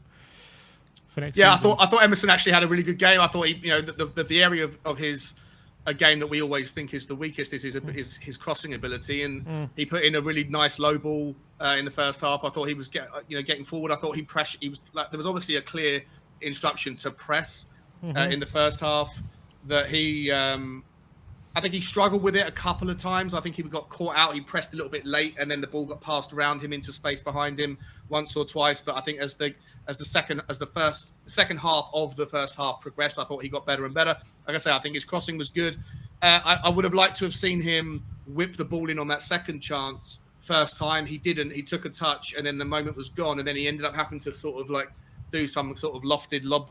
for next season? I thought Emerson actually had a really good game. I thought the area of his a game that we always think is the weakest is his crossing ability, and he put in a really nice low ball in the first half. I thought he was getting forward. I thought he was like, there was obviously a clear instruction to press in the first half. That he, I think he struggled with it a couple of times. I think he got caught out. He pressed a little bit late, and then the ball got passed around him into space behind him once or twice. But I think as the second half of the first half progressed, I thought he got better and better. Like I say, I think his crossing was good. I would have liked to have seen him whip the ball in on that second chance first time. He didn't. He took a touch, and then the moment was gone, and then he ended up having to sort of like do some sort of lofted lob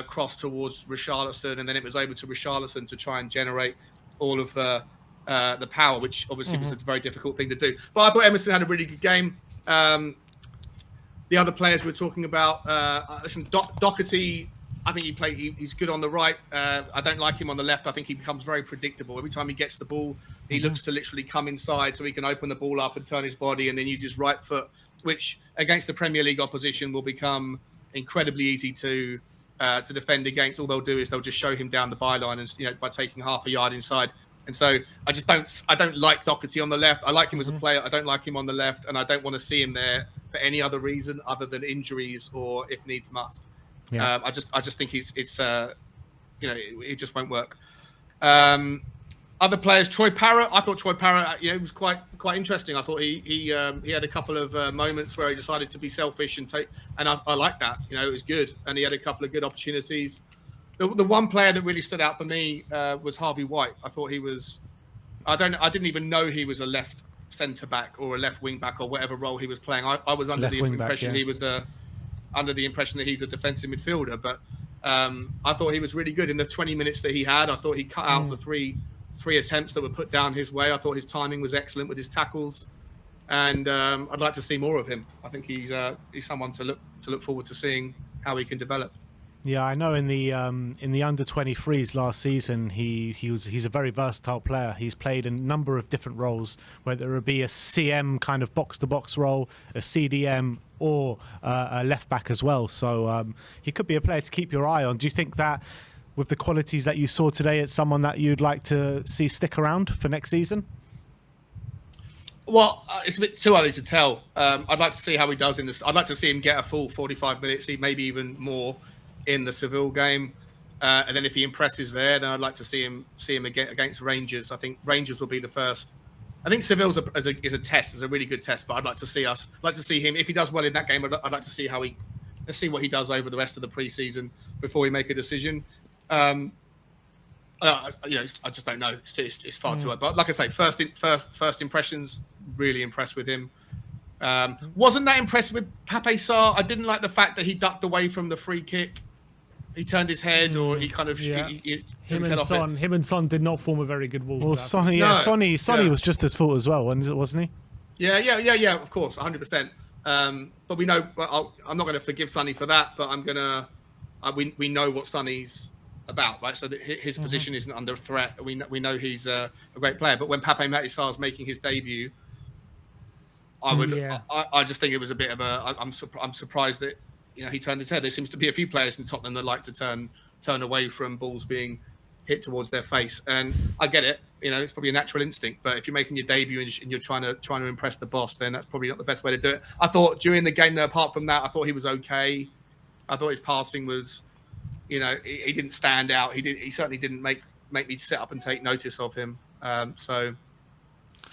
cross towards Richarlison, and then it was over to Richarlison to try and generate all of the power, which obviously was a very difficult thing to do. But I thought Emerson had a really good game. The other players we're talking about, listen, Doherty, I think he's good on the right. I don't like him on the left. I think he becomes very predictable. Every time he gets the ball, he looks to literally come inside so he can open the ball up and turn his body and then use his right foot, which against the Premier League opposition will become incredibly easy to defend against. All they'll do is they'll just show him down the byline and by taking half a yard inside. And so I don't like Doherty on the left. I like him as a player. I don't like him on the left, and I don't want to see him there for any other reason other than injuries or if needs must. Yeah. I just think it just won't work. Other players, Troy Parrott. I thought Troy Parrott, was quite interesting. I thought he had a couple of moments where he decided to be selfish and I like that. It was good, and he had a couple of good opportunities. The one player that really stood out for me was Harvey White. I thought he was. I didn't even know he was a left centre back or a left wing back or whatever role he was playing. I was under Left the wing back, impression yeah. he was under the impression that he's a defensive midfielder, but I thought he was really good in the 20 minutes that he had. I thought he cut out the three attempts that were put down his way. I thought his timing was excellent with his tackles, and I'd like to see more of him. I think he's someone to look forward to seeing how he can develop. Yeah, I know in the under 23s last season, he's a very versatile player. He's played a number of different roles, whether it be a CM kind of box to box role, a CDM, or a left back as well. So he could be a player to keep your eye on. Do you think that with the qualities that you saw today, it's someone that you'd like to see stick around for next season? Well, it's a bit too early to tell. I'd like to see how he does in this. I'd like to see him get a full 45 minutes, maybe even more, in the Seville game, and then if he impresses there, then I'd like to see him against Rangers. I think Rangers will be the first. I think Seville's is a test, is a really good test, but I'd like to see him if he does well in that game. I'd like to see let's see what he does over the rest of the preseason before we make a decision. I just don't know. It's far too early. But like I say, first impressions, really impressed with him. Wasn't that impressed with Pape Sarr. I didn't like the fact that he ducked away from the free kick. He turned his head, or he kind of him and Son did not form a very good wall. Well, Sonny was just his fault as well, wasn't he? Yeah, of course, 100%. But we know. I'm not going to forgive Sonny for that, but we know what Sonny's about, right? So that his position isn't under threat. We know he's a great player. But when Pape Sarr is making his debut, I just think it was a bit of I'm surprised that he turned his head. There seems to be a few players in Tottenham that like to turn away from balls being hit towards their face, and I get it. It's probably a natural instinct. But if you're making your debut and you're trying to impress the boss, then that's probably not the best way to do it. I thought during the game, though, apart from that, I thought he was okay. I thought his passing was, he didn't stand out. He certainly didn't make me sit up and take notice of him.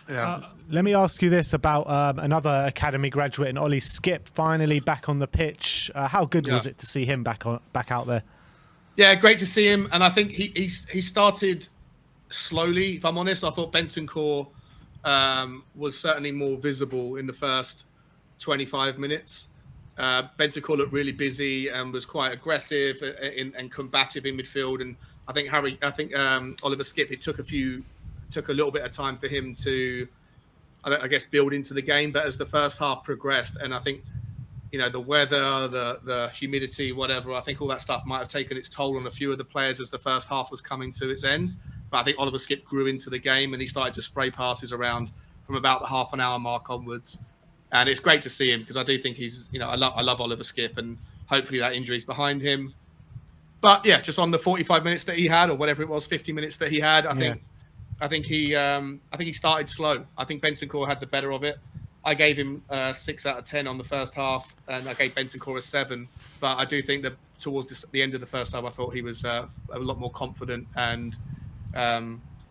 Yeah. Let me ask you this about another academy graduate, and Ollie Skip, finally back on the pitch. How good was it to see him back out there? Yeah, great to see him. And I think he started slowly, if I'm honest. I thought Bentancur was certainly more visible in the first 25 minutes. Bentancur looked really busy and was quite aggressive and combative in midfield. And I think Oliver Skip, it took a little bit of time for him to, I guess, build into the game. But as the first half progressed, and I think, the weather, the humidity, whatever, I think all that stuff might have taken its toll on a few of the players as the first half was coming to its end. But I think Oliver Skip grew into the game and he started to spray passes around from about the half an hour mark onwards. And it's great to see him because I do think he's, I love Oliver Skip, and hopefully that injury's behind him. But yeah, just on the 45 minutes that he had, or whatever it was, 50 minutes that he had, I think he started slow. I think Bentancur had the better of it. I gave him 6 out of 10 on the first half, and I gave Bentancur a 7. But I do think that towards the end of the first half, I thought he was a lot more confident and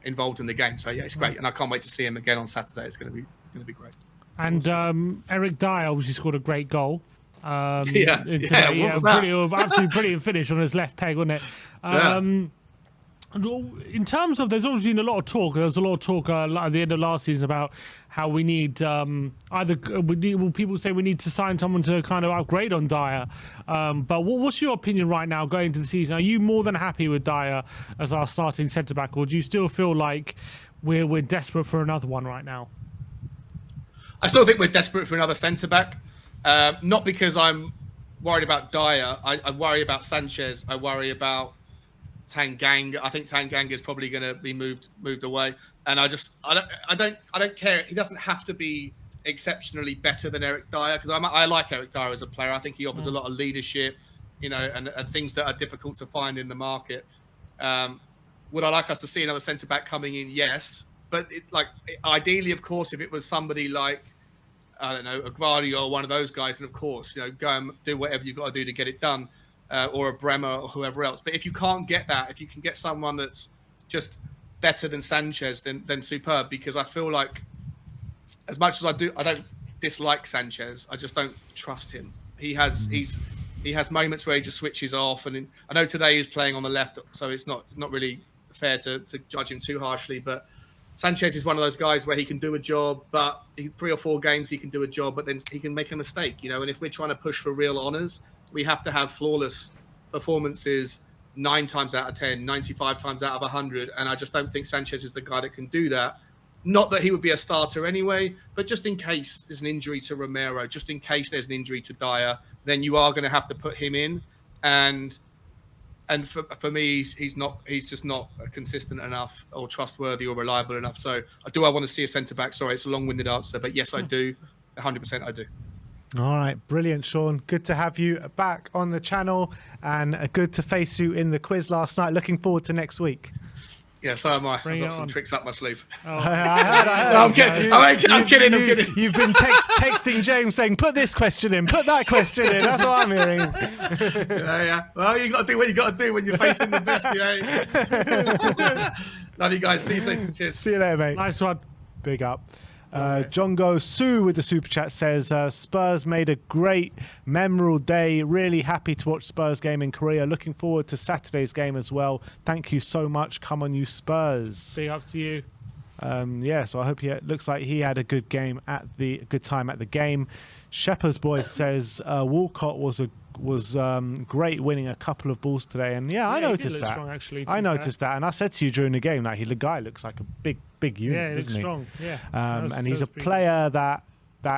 involved in the game. So yeah, it's great, and I can't wait to see him again on Saturday. It's going to be great. And Eric Dyer obviously scored a great goal. Absolutely brilliant finish on his left peg, wasn't it? In terms of, there's always been a lot of talk. There was a lot of talk at the end of last season about how we need people say we need to sign someone to kind of upgrade on Dyer. But what's your opinion right now going into the season? Are you more than happy with Dyer as our starting centre back, or do you still feel like we're desperate for another one right now? I still think we're desperate for another centre back. Not because I'm worried about Dyer. I worry about Sanchez. I worry about Tanganga. I think Tanganga is probably going to be moved away, and I don't care. He doesn't have to be exceptionally better than Eric Dyer, because I like Eric Dyer as a player. I think he offers a lot of leadership, and things that are difficult to find in the market. Would I like us to see another centre back coming in? Yes, but ideally, of course, if it was somebody like, I don't know, a Guardiola or one of those guys, and of course, go and do whatever you've got to do to get it done. Or a Bremer or whoever else. But if you can't get that, if you can get someone that's just better than Sanchez, then superb. Because I feel like, as much as I don't dislike Sanchez, I just don't trust him. He has moments where he just switches off, and I know today he's playing on the left, so it's not really fair to judge him too harshly. But Sanchez is one of those guys where he can do a job, but 3 or 4 games he can do a job, but then he can make a mistake, you know. And if we're trying to push for real honours, we have to have flawless performances 9 times out of 10, 95 times out of 100. And I just don't think Sanchez is the guy that can do that. Not that he would be a starter anyway, but just in case there's an injury to Romero, just in case there's an injury to Dyer, then you are going to have to put him in. And for me, he's just not consistent enough or trustworthy or reliable enough. So I want to see a centre-back. Sorry, it's a long-winded answer, but yes, I do. 100% I do. All right, brilliant, Sean. Good to have you back on the channel, and good to face you in the quiz last night. Looking forward to next week. Yeah, so am I. Bring I've got it some on. tricks up my sleeve. Oh. I heard. No, I'm kidding. I'm kidding. You've been texting James saying, put this question in, put that question in. That's what I'm hearing. Yeah. Well, you got to do what you got to do when you're facing the best, Love you guys. See you soon. Cheers. See you later, mate. Nice one. Big up. Jongo Sue with the super chat says Spurs made a great memorable day. Really happy to watch Spurs game in Korea. Looking forward to Saturday's game as well. Thank you so much. Come on, you Spurs. Big up to you. Yeah, so I hope looks like he had a good time at the game. Shepherd's Boy says Walcott was great, winning a couple of balls today, and I noticed that. Strong, actually, I noticed that, and I said to you during the game that the guy looks like a big unit, yeah, doesn't he? Strong. Yeah, and he's a player that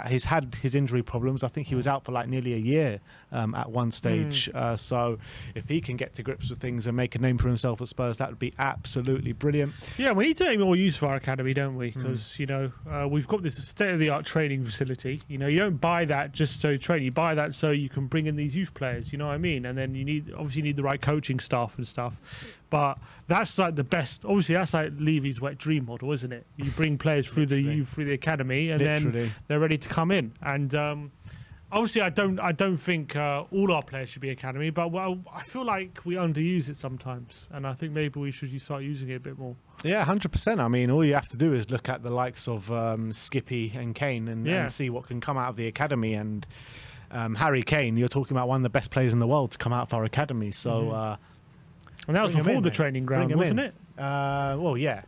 he's had his injury problems. I think he was out for like nearly a year at one stage. So if he can get to grips with things and make a name for himself at Spurs, that would be absolutely brilliant. Yeah, we need to make more use of our academy, don't we? Because we've got this state-of-the-art training facility. You don't buy that just so train. You buy that so you can bring in these youth players. You know what I mean? And then you need the right coaching staff and stuff. But that's like the best. Obviously, that's like Levy's wet dream model, isn't it? You bring players through the academy, and then they're ready to come in. And obviously, I don't think all our players should be academy, but I feel like we underuse it sometimes, and I think maybe we should start using it a bit more. Yeah, 100%. I mean, all you have to do is look at the likes of Skippy and Kane and see what can come out of the academy. And Harry Kane, you're talking about one of the best players in the world to come out of our academy. So. And that was before the training ground, wasn't it? Well, yeah.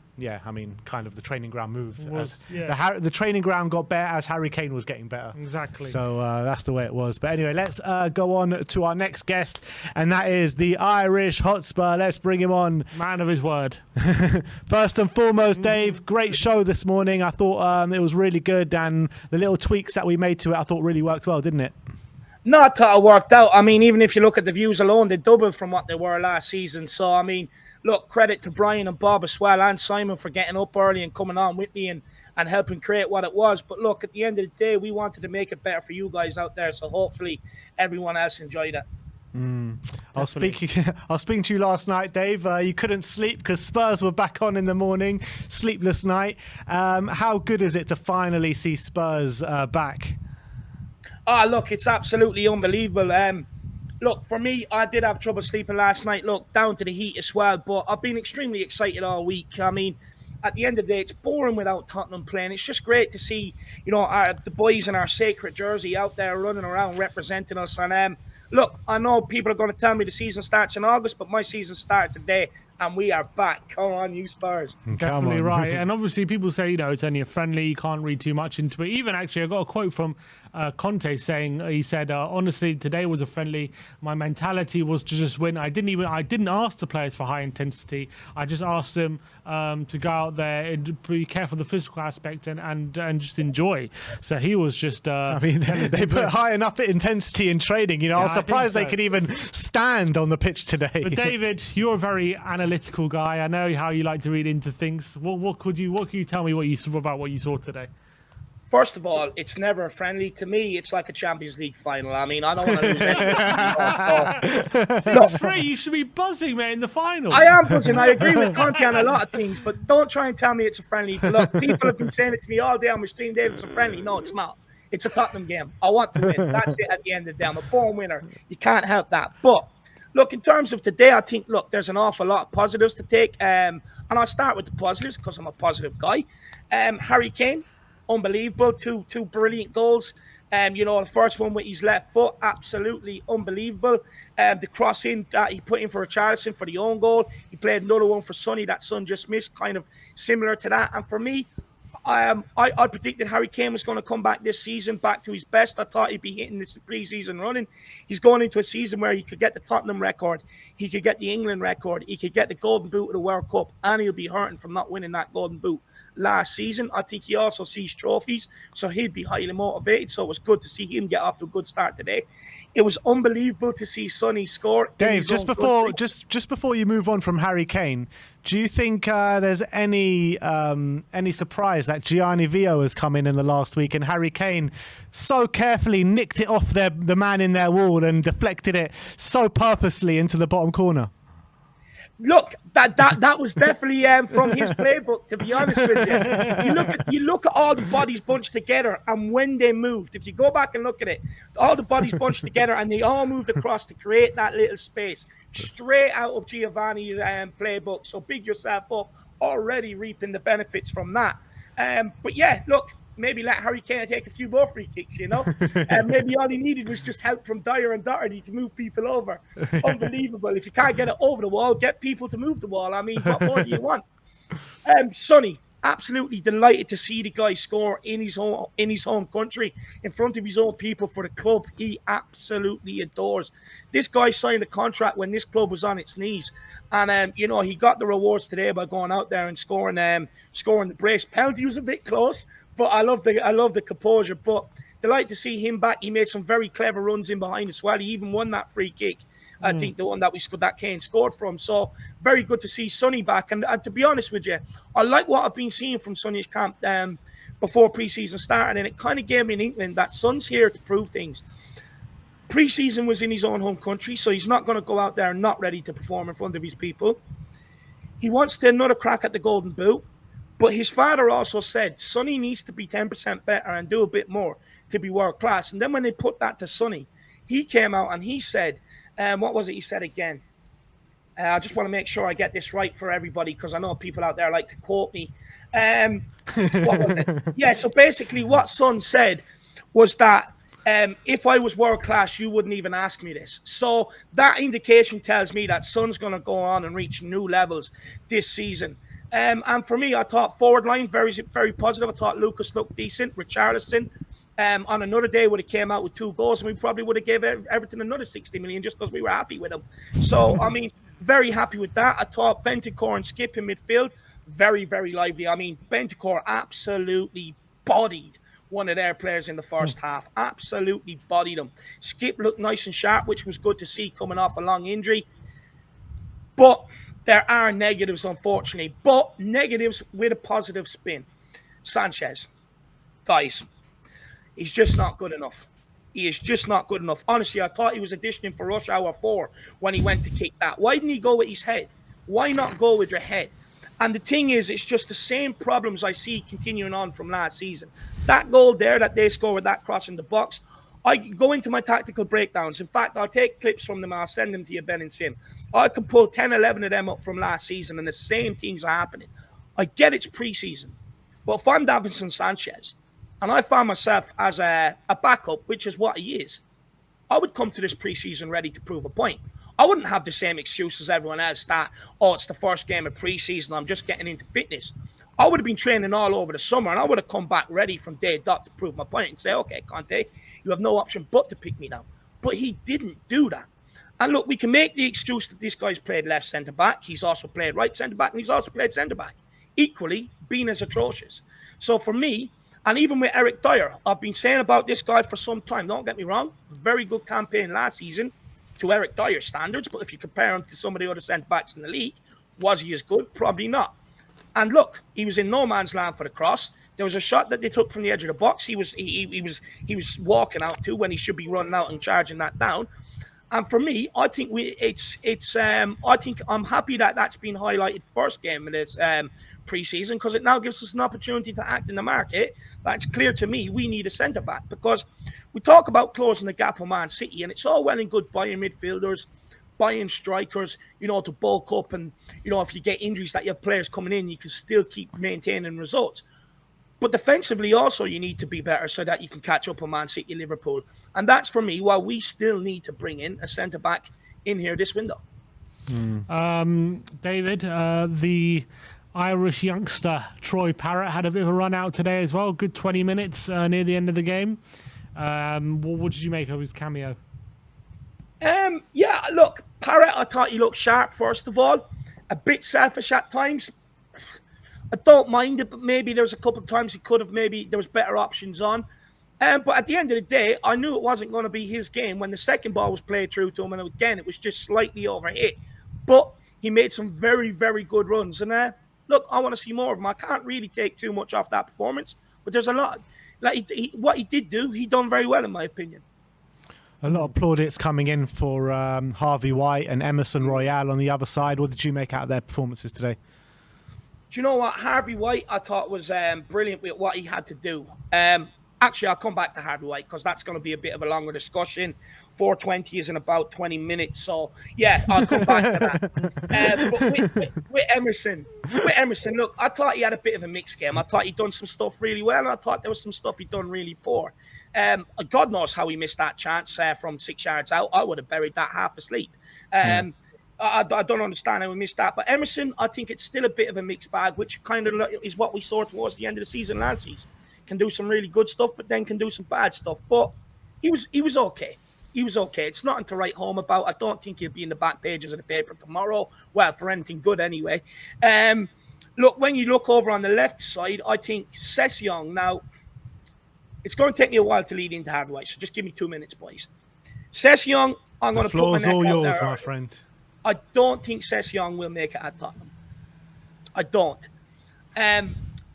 I mean, kind of the training ground moved. The training ground got better as Harry Kane was getting better. Exactly. So that's the way it was. But anyway, let's go on to our next guest, and that is the Irish Hotspur. Let's bring him on. Man of his word. First and foremost, Dave, great show this morning. I thought it was really good, and the little tweaks that we made to it, I thought really worked well, didn't it? No, I thought it worked out. I mean, even if you look at the views alone, they doubled from what they were last season. So, I mean, look, credit to Brian and Bob as well, and Simon for getting up early and coming on with me and helping create what it was. But look, at the end of the day, we wanted to make it better for you guys out there. So hopefully everyone else enjoyed it. I was speaking to you last night, Dave. You couldn't sleep because Spurs were back on in the morning. Sleepless night. How good is it to finally see Spurs back? Oh, look, it's absolutely unbelievable. Look, for me, I did have trouble sleeping last night. Look, down to the heat as well. But I've been extremely excited all week. I mean, at the end of the day, it's boring without Tottenham playing. It's just great to see, the boys in our sacred jersey out there running around representing us. And look, I know people are going to tell me the season starts in August, but my season started today. And we are back. Come on, you Spurs. Definitely right. And obviously people say, it's only a friendly. You can't read too much into it. Even actually, I got a quote from Conte saying, he said, honestly, today was a friendly. My mentality was to just win. I didn't ask the players for high intensity. I just asked them to go out there and be careful of the physical aspect and just enjoy. So he was just... I mean, they put high enough intensity in training. I was surprised they could even stand on the pitch today. But David, you're a very analytical guy. I know how you like to read into things. What can you tell me about what you saw today? First of all, it's never a friendly. To me, it's like a Champions League final. I mean, I don't want to lose anything. 6-3, you should be buzzing, mate, in the final. I am buzzing. I agree with Conte on a lot of things, but don't try and tell me it's a friendly. Look, people have been saying it to me all day on my stream, David, it's a friendly. No, it's not. It's a Tottenham game. I want to win. That's it at the end of the day. I'm a born winner. You can't help that. But look, in terms of today, I think, there's an awful lot of positives to take. And I'll start with the positives because I'm a positive guy. Harry Kane, unbelievable. Two brilliant goals. The first one with his left foot, absolutely unbelievable. The cross in that he put in for Richarlison for the own goal. He played another one for Sonny that Son just missed, kind of similar to that. And for me, I predicted Harry Kane was going to come back this season, back to his best. I thought he'd be hitting this pre-season running. He's going into a season where he could get the Tottenham record, he could get the England record, he could get the Golden Boot of the World Cup, and he'll be hurting from not winning that Golden Boot last season. I think he also sees trophies, so he'd be highly motivated. So it was good to see him get off to a good start today. It was unbelievable to see Sonny score. Dave, just before you move on from Harry Kane, do you think there's any surprise that Gianni Vio has come in the last week and Harry Kane so carefully nicked it off the man in their wall and deflected it so purposely into the bottom corner? Look, that was definitely from his playbook, to be honest with you. You look at all the bodies bunched together, and when they moved, if you go back and look at it, all the bodies bunched together, and they all moved across to create that little space, straight out of Giovanni's playbook. So big yourself up, already reaping the benefits from that. But yeah, look, maybe let Harry Kane take a few more free kicks, and maybe all he needed was just help from Dyer and Doherty to move people over. Unbelievable. If you can't get it over the wall, get people to move the wall. I mean, what more do you want? Sonny, absolutely delighted to see the guy score in his home country, in front of his own people for the club he absolutely adores. This guy signed a contract when this club was on its knees, and he got the rewards today by going out there and scoring the brace. Penalty was a bit close, but I love the composure. But delighted to see him back. He made some very clever runs in behind as well. He even won that free kick. I think the one that Kane scored from. So very good to see Sonny back. And to be honest with you, I like what I've been seeing from Sonny's camp before pre-season started, and it kind of gave me an inkling that Son's here to prove things. Pre-season was in his own home country, so he's not going to go out there not ready to perform in front of his people. He wants to another crack at the Golden Boot. But his father also said Sonny needs to be 10% better and do a bit more to be world class. And then when they put that to Sonny, he came out and he said, what was it he said again? I just want to make sure I get this right for everybody because I know people out there like to quote me. What was it? Yeah, so basically what Son said was that if I was world class, you wouldn't even ask me this. So that indication tells me that Son's going to go on and reach new levels this season. And for me, I thought forward line, very, very positive. I thought Lucas looked decent. Richarlison, on another day, would have came out with 2 goals, and we probably would have given Everton another 60 million just because we were happy with him. So, I mean, very happy with that. I thought Bentancur and Skip in midfield, very, very lively. I mean, Bentancur absolutely bodied one of their players in the first half. Absolutely bodied him. Skip looked nice and sharp, which was good to see coming off a long injury. But there are negatives, unfortunately, but negatives with a positive spin. Sanchez, guys, he's just not good enough. He is just not good enough. Honestly, I thought he was auditioning for Rush Hour 4 when he went to kick that. Why didn't he go with his head? Why not go with your head? And the thing is, it's just the same problems I see continuing on from last season. That goal there that they scored with that cross in the box, I go into my tactical breakdowns. In fact, I'll take clips from them. I'll send them to you, Ben and Sim. I can pull 10, 11 of them up from last season, and the same things are happening. I get it's preseason, but if I'm Davinson Sanchez, and I find myself as a backup, which is what he is, I would come to this preseason ready to prove a point. I wouldn't have the same excuse as everyone else that, it's the first game of preseason, I'm just getting into fitness. I would have been training all over the summer, and I would have come back ready from day dot to prove my point and say, okay, Conte, you have no option but to pick me now. But he didn't do that. And look, we can make the excuse that this guy's played left centre-back. He's also played right centre-back, and he's also played centre-back. Equally, being as atrocious. So for me, and even with Eric Dyer, I've been saying about this guy for some time. Don't get me wrong. Very good campaign last season to Eric Dyer's standards. But if you compare him to some of the other centre-backs in the league, was he as good? Probably not. And look, he was in no man's land for the cross. There was a shot that they took from the edge of the box. He was walking out to when he should be running out and charging that down. And for me, I think I think I'm happy that that's been highlighted first game of this pre-season, because it now gives us an opportunity to act in the market. That's clear to me. We need a centre back, because we talk about closing the gap on Man City, and it's all well and good buying midfielders, buying strikers, to bulk up, and if you get injuries that you have players coming in, you can still keep maintaining results. But defensively also you need to be better so that you can catch up on Man City, Liverpool. And that's for me why we still need to bring in a centre-back in here this window. David, the Irish youngster Troy Parrott had a bit of a run out today as well. Good 20 minutes near the end of the game. What did you make of his cameo? Yeah, look, Parrott, I thought he looked sharp, first of all. A bit selfish at times. I don't mind it, but maybe there was a couple of times he could have, maybe there was better options on. But at the end of the day, I knew it wasn't going to be his game when the second ball was played through to him, and again, it was just slightly overhit. But he made some very, very good runs. And look, I want to see more of him. I can't really take too much off that performance, but there's a lot. Like what he did do, he done very well, in my opinion. A lot of plaudits coming in for Harvey White and Emerson Royale on the other side. What did you make out of their performances today? Do you know what? Harvey White, I thought was brilliant with what he had to do. Actually, I'll come back to Harvey White because that's going to be a bit of a longer discussion. 420 is in about 20 minutes. So, yeah, I'll come back to that. But with Emerson, look, I thought he had a bit of a mixed game. I thought he'd done some stuff really well, and I thought there was some stuff he'd done really poor. God knows how he missed that chance from 6 yards out. I would have buried that half asleep. I don't understand how we missed that. But Emerson, I think it's still a bit of a mixed bag, which kind of is what we saw towards the end of the season last season. Can do some really good stuff, but then can do some bad stuff. But he was okay. He was okay. It's nothing to write home about. I don't think he'll be in the back pages of the paper tomorrow. Well, for anything good anyway. Look, when you look over on the left side, I think Session. Now, it's going to take me a while to lead into Harvey White, so just give me 2 minutes, boys. Session, I'm going to put my neck all out yours, there. my friend. I don't think Session will make it at Tottenham. I don't.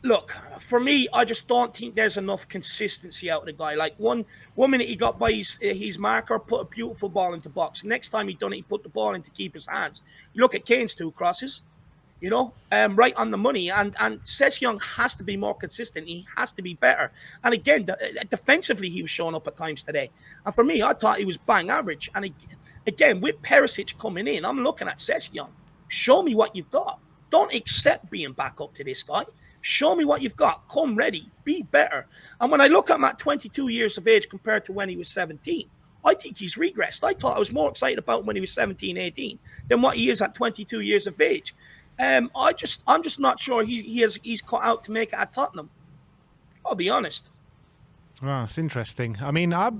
Look, for me, I just don't think there's enough consistency out of the guy. Like one minute he got by his marker, put a beautiful ball into box. Next time he done it, he put the ball into keeper's hands. You look at Kane's 2 crosses, right on the money. And Session has to be more consistent. He has to be better. And again, defensively, he was showing up at times today. And for me, I thought he was bang average. And again, with Perisic coming in, I'm looking at Session. Show me what you've got. Don't accept being back up to this guy. Show me what you've got. Come ready. Be better. And when I look at him at 22 years of age compared to when he was 17, I think he's regressed. I thought I was more excited about him when he was 17, 18 than what he is at 22 years of age. I'm just not sure he's cut out to make it at Tottenham. I'll be honest. Wow, it's interesting. I mean, I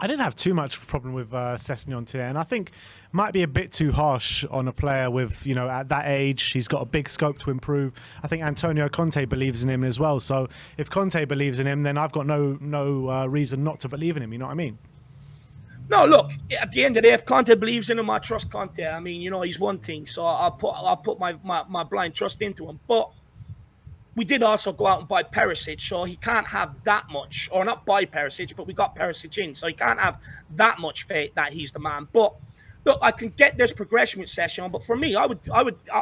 didn't have too much problem with Sessegnon today, and I think might be a bit too harsh on a player with, at that age. He's got a big scope to improve. I think Antonio Conte believes in him as well. So if Conte believes in him, then I've got no reason not to believe in him. You know what I mean? No, look, at the end of the day, if Conte believes in him, I trust Conte. I mean, he's one thing, so I'll put my blind trust into him. But we did also go out and buy Perisic, so he can't have that much, or not buy Perisic, but we got Perisic in, so he can't have that much faith that he's the man. But look, I can get this progression with Session, but for me,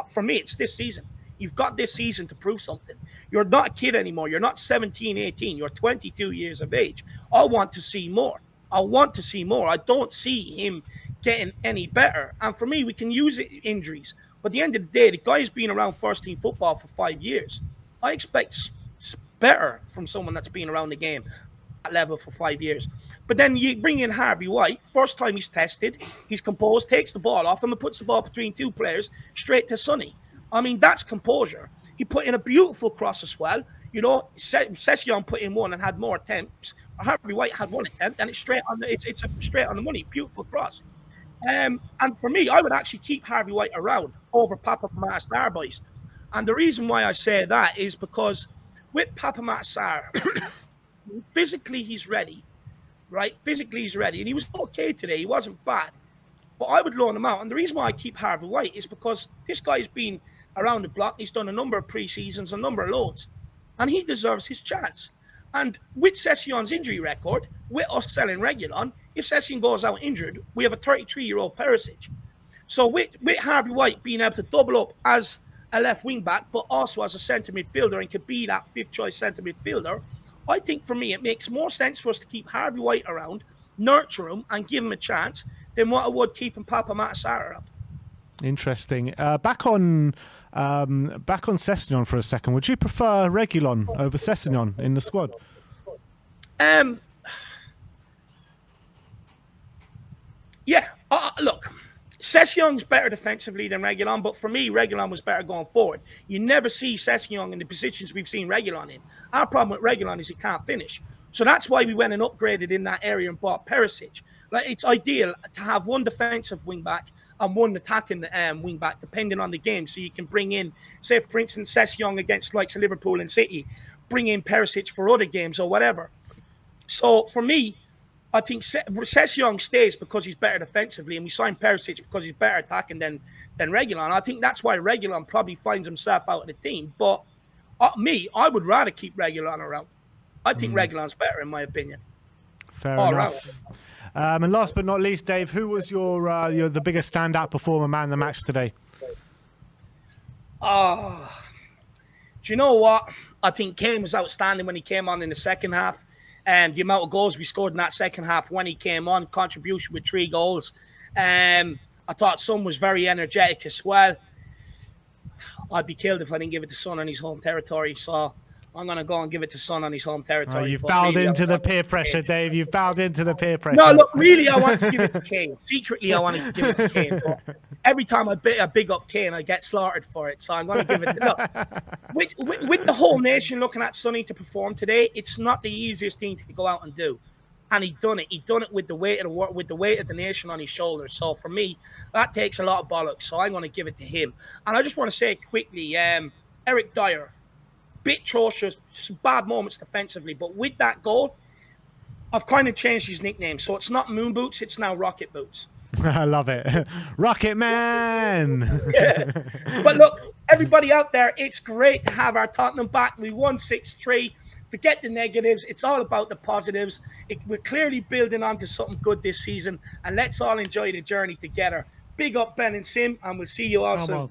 for me, it's this season. You've got this season to prove something. You're not a kid anymore. You're not 17, 18. You're 22 years of age. I want to see more. I don't see him getting any better. And for me, we can use injuries. But at the end of the day, the guy's been around first-team football for 5 years. I expect better from someone that's been around the game at level for 5 years. But then you bring in Harvey White, first time he's tested, he's composed, takes the ball off him and puts the ball between 2 players straight to Sonny. I mean, that's composure. He put in a beautiful cross as well. Session put in one and had more attempts. Harvey White had 1 attempt, and it's straight on the money. Beautiful cross. And for me, I would actually keep Harvey White around over Papa Massar, boys. And the reason why I say that is because with Papa Massar, physically he's ready, right? Physically he's ready, and he was okay today. He wasn't bad, but I would loan him out. And the reason why I keep Harvey White is because this guy's been around the block. He's done a number of pre-seasons, a number of loans, and he deserves his chance. And with Session's injury record, with us selling Reguilon, if Session goes out injured, we have a 33-year-old Perisic. So with Harvey White being able to double up as a left wing back, but also as a centre midfielder and could be that 5th choice centre midfielder, I think for me it makes more sense for us to keep Harvey White around, nurture him and give him a chance than what I would keeping Papa Massar around. Interesting. Back on Back on Sessegnon for a second. Would you prefer Reguilon over Sessegnon in the squad? Yeah. Look, Sessegnon better defensively than Reguilon, but for me, Reguilon was better going forward. You never see Sessegnon in the positions we've seen Reguilon in. Our problem with Reguilon is he can't finish. So that's why we went and upgraded in that area and bought Perisic. Like, it's ideal to have one defensive wing back and one attacking wing back, depending on the game. So you can bring in, say, for instance, Sessegnon against likes of Liverpool and City, bring in Perisic for other games or whatever. So for me, I think Sessegnon stays because he's better defensively, and we signed Perisic because he's better attacking than Reguilon. I think that's why Reguilon probably finds himself out of the team. But I would rather keep Reguilon around. I think Reguilon's better, in my opinion. Fair enough. And last but not least, Dave, who was your the biggest standout performer, man, of the match today? Do you know what? I think Kane was outstanding when he came on in the second half. And the amount of goals we scored in that second half when he came on, contribution with 3 goals. I thought Son was very energetic as well. I'd be killed if I didn't give it to Son on his home territory. So I'm going to go and give it to Son on his home territory. Oh, you've bowed into the peer pressure, Dave. You've bowed into the peer pressure. No, look, really, I want to give it to Kane. Secretly, I want to give it to Kane. But every time I big up Kane, I get slaughtered for it. So I'm going to give it to... Look, with the whole nation looking at Sonny to perform today, it's not the easiest thing to go out and do. And he done it. He done it with the weight of the nation on his shoulders. So for me, that takes a lot of bollocks. So I'm going to give it to him. And I just want to say quickly, Eric Dyer, bit atrocious, some bad moments defensively, but with that goal, I've kind of changed his nickname. So it's not Moon Boots, it's now Rocket Boots. I love it. Rocket Man! Yeah. But look, everybody out there, it's great to have our Tottenham back. We won 6-3. Forget the negatives. It's all about the positives. We're clearly building onto something good this season, and let's all enjoy the journey together. Big up, Ben and Sim, and we'll see you all soon.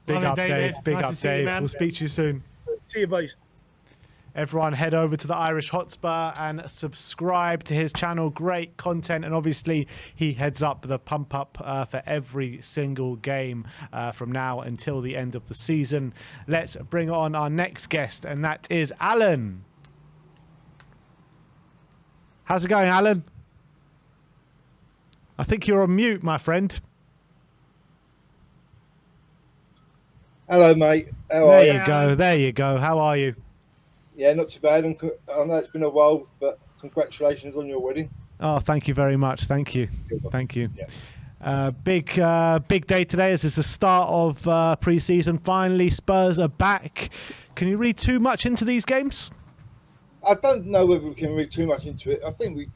Big up, Dave. Big up, Dave. We'll speak to you soon. See you, boys. Everyone head over to the Irish Hotspur and subscribe to his channel. Great content, and obviously he heads up the pump up for every single game from now until the end of the season. Let's bring on our next guest, and that is Alan. How's it going, Alan? I think you're on mute, my friend. Hello, mate. How are you? There you go. There you go. How are you? Yeah, not too bad. And I know it's been a while, but congratulations on your wedding. Oh, thank you very much. Thank you. Thank you. Yeah. Big day today. This is the start of pre-season. Finally, Spurs are back. Can you read too much into these games? I don't know whether we can read too much into it. I think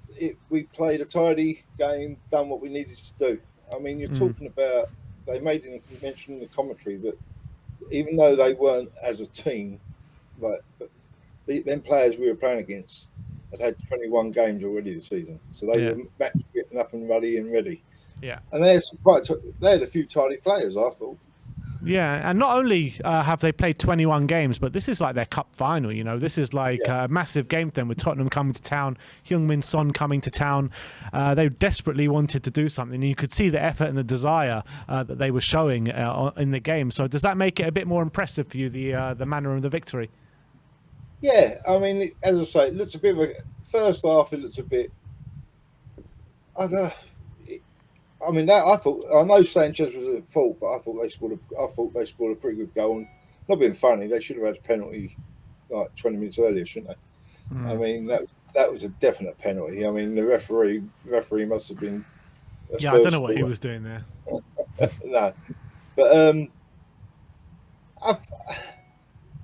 we played a tidy game, done what we needed to do. I mean, you're talking about, they made mention in the commentary that even though they weren't as a team, like them players we were playing against had 21 games already this season, so they were match getting up and ready. Yeah, and they had a few tidy players, I thought. Yeah, and not only have they played 21 games, but this is like their cup final, you know. This is like a massive game for them, with Tottenham coming to town, Heung-min Son coming to town. They desperately wanted to do something. You could see the effort and the desire that they were showing in the game. So does that make it a bit more impressive for you, the manner of the victory? Yeah, I mean, as I say, it looks a bit of a... First half, it looks a bit... I don't know. I mean, I know Sanchez was at fault, but I thought they scored a pretty good goal. And not being funny, they should have had a penalty like 20 minutes earlier, shouldn't they? I mean, that was a definite penalty. I mean, the referee must have been. I don't know what he was doing there. No, but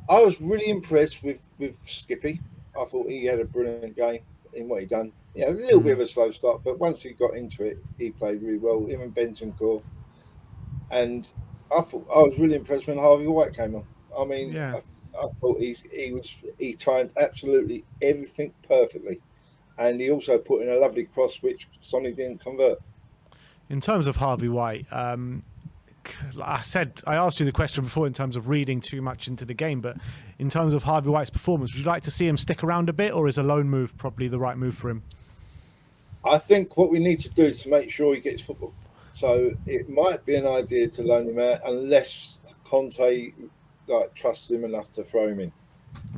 I was really impressed with Skippy. I thought he had a brilliant game in what he done. Yeah, a little bit of a slow start, but once he got into it, he played really well. Him and Bentancur, and I was really impressed when Harvey White came on. I mean, I thought he timed absolutely everything perfectly, and he also put in a lovely cross which Sonny didn't convert. In terms of Harvey White, I asked you the question before in terms of reading too much into the game, but in terms of Harvey White's performance, would you like to see him stick around a bit, or is a loan move probably the right move for him? I think what we need to do is to make sure he gets football. So it might be an idea to loan him out, unless Conte like trusts him enough to throw him in.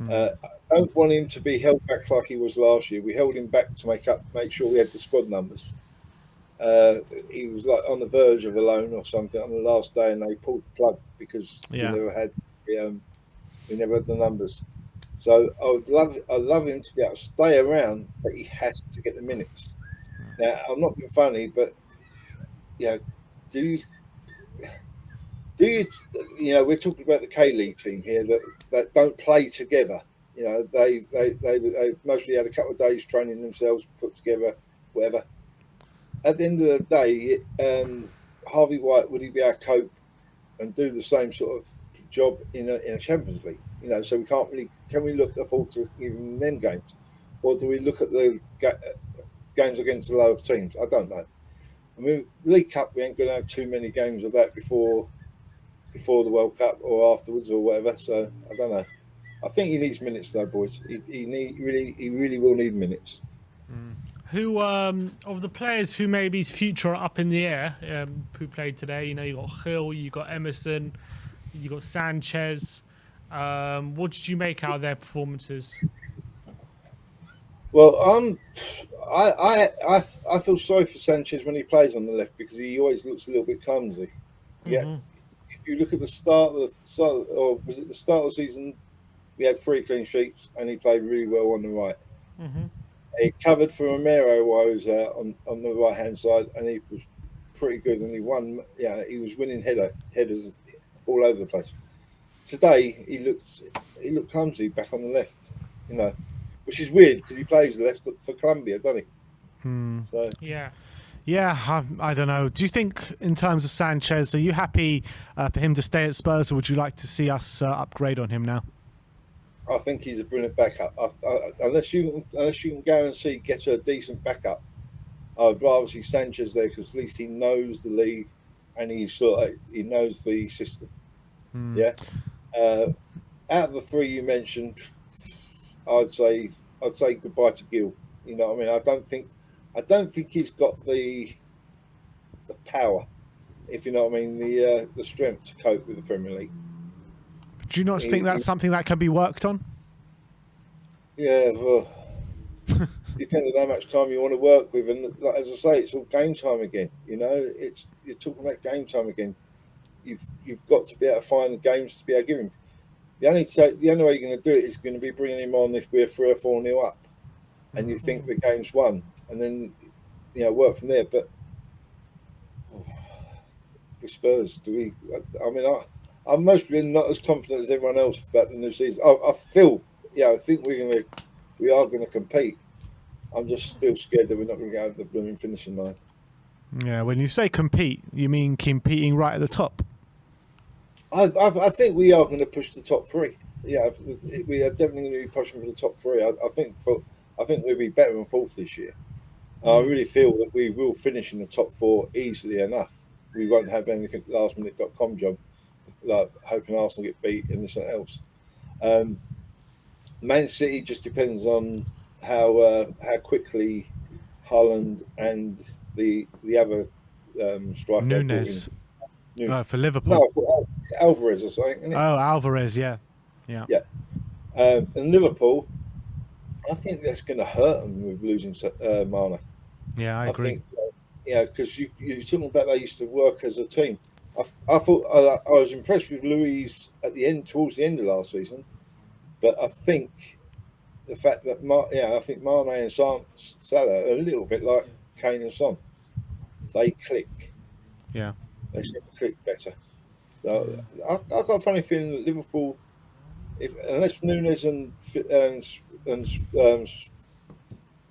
I don't want him to be held back like he was last year. We held him back to make sure we had the squad numbers. He was like on the verge of a loan or something on the last day, and they pulled the plug because we never had the numbers. So I'd love him to be able to stay around, but he has to get the minutes. Now I'm not being funny, but do you we're talking about the K League team here that don't play together. They've mostly had a couple of days training themselves, put together, whatever. At the end of the day, Harvey White, would he be able to cope and do the same sort of job in a Champions League? So we can't really. Can we afford to give him them games, or do we look at the games against the lower teams? I don't know. I mean, League Cup, we ain't going to have too many games of that before the World Cup or afterwards or whatever. So I don't know. I think he needs minutes though, boys. He really will need minutes. Who of the players who maybe's future are up in the air, who played today? You got Hill, you got Emerson, you got Sanchez. What did you make out of their performances? Well, I feel sorry for Sanchez when he plays on the left because he always looks a little bit clumsy. Yeah, if you look at the start of the season, we had 3 clean sheets and he played really well on the right. He covered for Romero while he was on the right hand side, and he was pretty good. And he won. Yeah, he was winning headers all over the place. Today he looked clumsy back on the left. Which is weird because he plays left for Colombia, doesn't he? So yeah. I don't know. Do you think, in terms of Sanchez, are you happy for him to stay at Spurs, or would you like to see us upgrade on him now? I think he's a brilliant backup. Unless you can guarantee get a decent backup, I'd rather see Sanchez there because at least he knows the league and he knows the system. Yeah. Out of the 3 you mentioned, I'd say goodbye to Gill. You know what I mean? I don't think he's got the power, if you know what I mean, the strength to cope with the Premier League. Do you not think that's something that can be worked on? Yeah, well, depending on how much time you want to work with, and as I say, it's all game time again. You're talking about game time again. You've got to be able to find the games to be able to give him. The only way you're going to do it is going to be bringing him on if we're 3 or 4-0 up, and you think the game's won, and then work from there. But the Spurs, I'm mostly not as confident as everyone else about the new season. I think we are going to compete. I'm just still scared that we're not going to get over the blooming finishing line. Yeah, when you say compete, you mean competing right at the top? I think we are going to push the top 3. Yeah, we are definitely going to be pushing for the top 3. I think we'll be better than 4th this year. I really feel that we will finish in the top 4 easily enough. We won't have anything lastminute.com job, like hoping Arsenal get beat and this and else. Man City just depends on how quickly Haaland and the other striker Nunes. For Liverpool. No, Alvarez or something. Isn't it? Oh, Alvarez, yeah. And Liverpool, I think that's going to hurt them with losing Mane. Yeah, I agree. Think, because you're talking about they used to work as a team. I thought I was impressed with Luis towards the end of last season, but I think the fact that I think Mane and Salah are a little bit like Kane and Son. They click. Yeah. They seem to click better. So I've got a funny feeling that Liverpool, unless Nunes and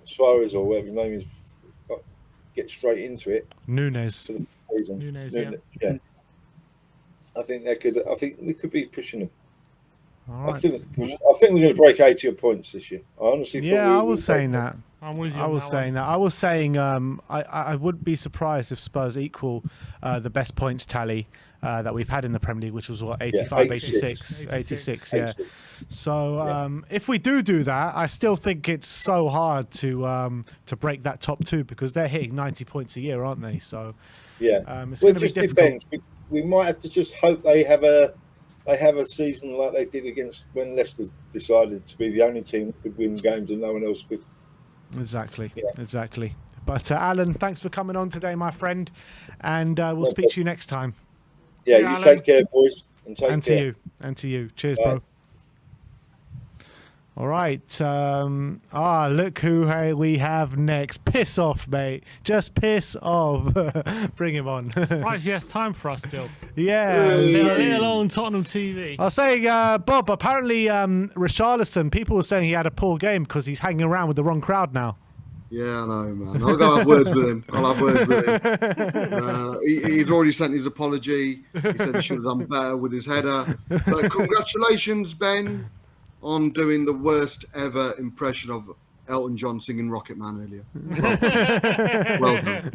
Suarez or whatever his name is, get straight into it. Nunes. Yeah. I think we could be pushing them. All right. I think we're going to break 80 points this year. I honestly thought I was saying that. I'm with you. I was saying I wouldn't be surprised if Spurs equal the best points tally that we've had in the Premier League, which was 85, 86. Yeah. So if we do that, I still think it's so hard to break that top 2 because they're hitting 90 points a year, aren't they? So it's going to be difficult. Depends. We might have to just hope they have a they have a season like they did against when Leicester decided to be the only team that could win games and no one else could. Exactly, Yeah. exactly. But Alan, thanks for coming on today, my friend, and we'll speak to you next time. Yeah, Yeah, you Alan. take care, boys, and take And care. to you, and to you. Cheers, Bye. bro. All right. Look who we have next. Piss off, mate. Just piss off. Bring him on. Right, he has time for us still. Yeah. Let alone Tottenham TV. I was saying, Bob, apparently Richarlison, people were saying he had a poor game because he's hanging around with the wrong crowd now. Yeah, I know, man. I've got to have words with him. I'll have words with him. He's already sent his apology. He said he should have done better with his header. But congratulations, Ben, on doing the worst ever impression of Elton John singing Rocket Man earlier. Well done.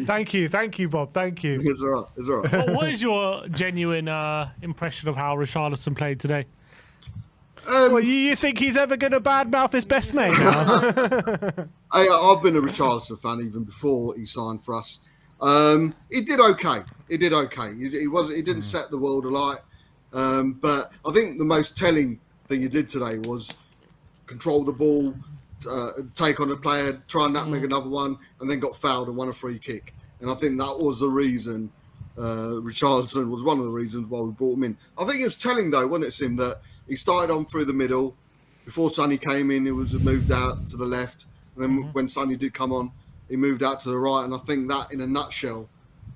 Thank you, Bob. Thank you. It's all right. It's all right. Well, what is your genuine impression of how Richarlison played today? Well, you think he's ever going to badmouth his best mate now? I've been a Richarlison fan even before he signed for us. He did okay. He didn't set the world alight. But I think the most telling thing he did today was control the ball, take on a player, try and nutmeg another one, and then got fouled and won a free kick. And I think that was the reason Richarlison was one of the reasons why we brought him in. I think it was telling, though, wasn't it, Sim, that he started on through the middle. Before Sonny came in, he was moved out to the left. And then when Sonny did come on, he moved out to the right. And I think that, in a nutshell,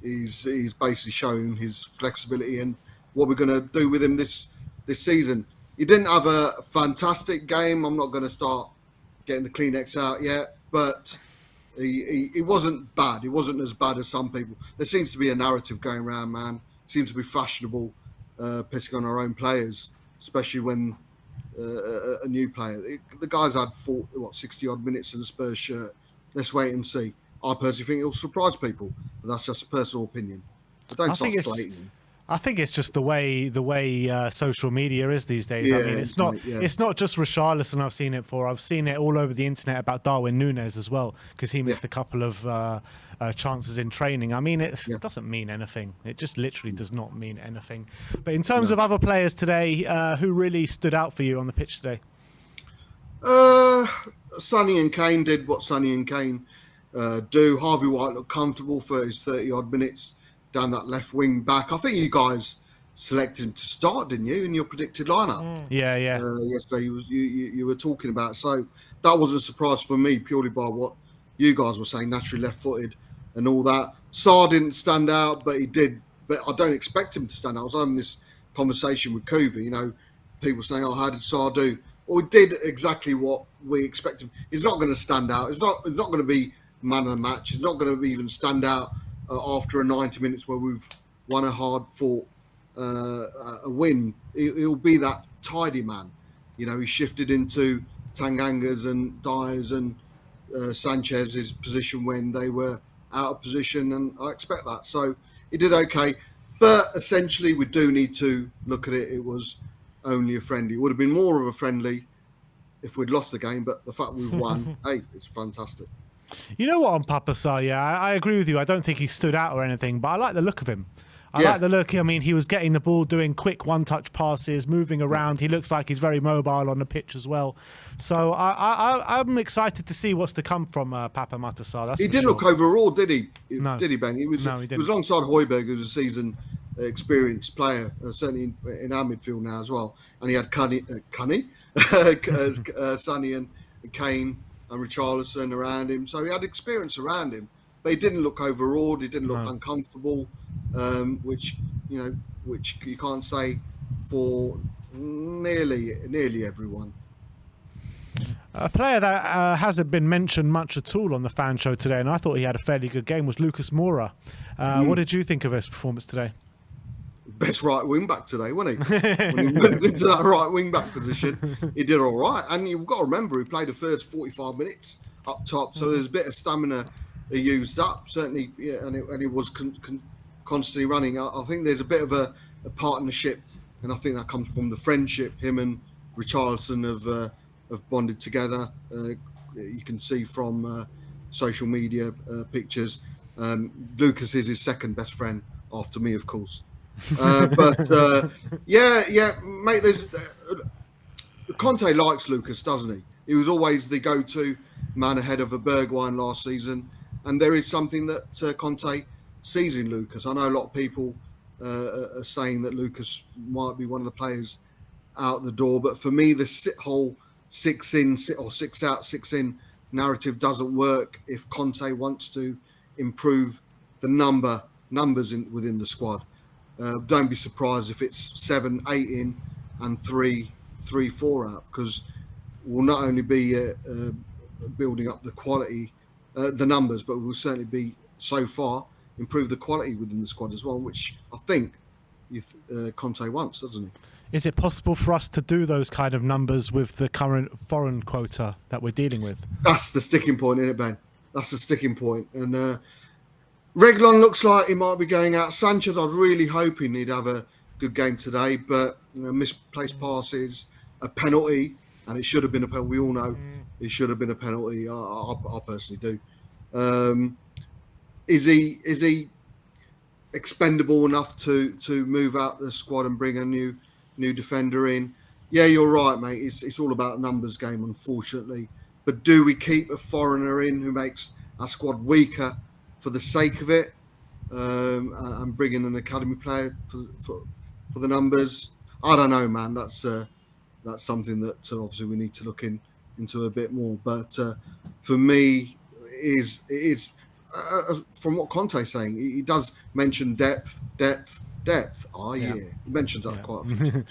he's basically showing his flexibility and what we're going to do with him this season. He didn't have a fantastic game. I'm not going to start getting the Kleenex out yet, but he wasn't bad. He wasn't as bad as some people. There seems to be a narrative going around, man. It seems to be fashionable pissing on our own players, especially when a new player. The guy's had 60-odd minutes in a Spurs shirt. Let's wait and see. I personally think it'll surprise people, but that's just a personal opinion. But don't start slating him. I think it's just the way social media is these days. Yeah, I mean, it's not just Richarlison I've seen it for. I've seen it all over the internet about Darwin Núñez as well, because he missed a couple of chances in training. I mean, it doesn't mean anything. It just literally does not mean anything. But in terms of other players today, who really stood out for you on the pitch today? Sonny and Kane did what Sonny and Kane do. Harvey White looked comfortable for his 30-odd minutes down that left wing back. I think you guys selected him to start, didn't you, in your predicted lineup? Yeah. Yesterday you were talking about. So that wasn't a surprise for me, purely by what you guys were saying, naturally left-footed and all that. Sarr didn't stand out, but he did. But I don't expect him to stand out. I was having this conversation with Kuva, people saying, how did Sarr do? Well, he did exactly what we expect him. He's not going to stand out. He's not going to be man of the match. He's not going to even stand out after a 90 minutes where we've won a hard-fought a win. He'll be that tidy man. He shifted into Tanganga's and Dyer's and Sanchez's position when they were out of position, and I expect that. So he did okay. But essentially, we do need to look at it. It was only a friendly. It would have been more of a friendly if we'd lost the game, but the fact we've won, hey, it's fantastic. You know what, on Papa Sarr, I agree with you. I don't think he stood out or anything, but I like the look of him. I like the look. I mean, he was getting the ball, doing quick one-touch passes, moving around. He looks like he's very mobile on the pitch as well. So I'm excited to see what's to come from Papa Matasar. He didn't look overawed, did he? No. Did he, Ben? No, he He didn't. was alongside Højbjerg, who's a seasoned, experienced player, certainly in our midfield now as well. And he had Sonny and Kane and Richarlison around him. So he had experience around him. But he didn't look overawed. He didn't look uncomfortable, which you can't say for nearly everyone. A player that hasn't been mentioned much at all on the fan show today, and I thought he had a fairly good game, was Lucas Moura. What did you think of his performance today? Best right wing back today, wasn't he? When he moved into that right wing back position, he did all right. And you've got to remember, he played the first 45 minutes up top, so there's a bit of stamina he used up, certainly, and he was constantly running. I think there's a bit of a partnership, and I think that comes from the friendship him and Richarlison have bonded together. You can see from social media pictures. Lucas is his second best friend after me, of course. Yeah, mate. There's Conte likes Lucas, doesn't he? He was always the go-to man ahead of a Bergwijn last season, and there is something that Conte sees in Lucas. I know a lot of people are saying that Lucas might be one of the players out the door, but for me, the whole 6 in or 6 out, 6 in narrative doesn't work if Conte wants to improve the numbers within the squad. Don't be surprised if it's 7, 8 in and 3, 4 out, because we'll not only be building up the quality, the numbers, but we'll certainly be so far improve the quality within the squad as well, which I think Conte wants, doesn't he? Is it possible for us to do those kind of numbers with the current foreign quota that we're dealing with? That's the sticking point, isn't it, Ben? That's the sticking point. And Reguilon looks like he might be going out. Sanchez, I was really hoping he'd have a good game today, but misplaced passes, a penalty, and it should have been a penalty. We all know it should have been a penalty. I personally do. Is he expendable enough to move out the squad and bring a new defender in? Yeah, you're right, mate. It's all about a numbers game, unfortunately. But do we keep a foreigner in who makes our squad weaker for the sake of it, and bring in an academy player for the numbers? I don't know, man. That's something that obviously we need to look into a bit more. But for me, it is from what Conte's saying, he does mention depth. Oh yeah, he mentions that quite a few times.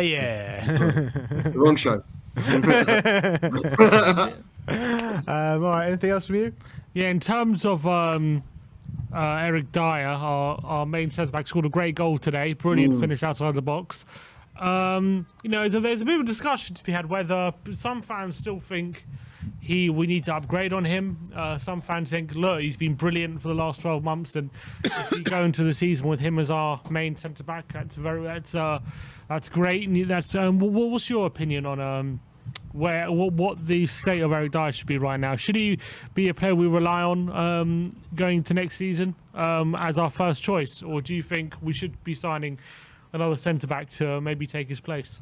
Yeah. Wrong show. All right, anything else from you? Yeah, in terms of Eric Dyer, our main centre-back, scored a great goal today. Brilliant finish outside the box. There's a bit of a discussion to be had whether some fans still think we need to upgrade on him. Some fans think, look, he's been brilliant for the last 12 months, and if we go into the season with him as our main centre back, that's great. And what's your opinion on what the state of Eric Dyer should be right now? Should he be a player we rely on going to next season as our first choice, or do you think we should be signing another centre back to maybe take his place?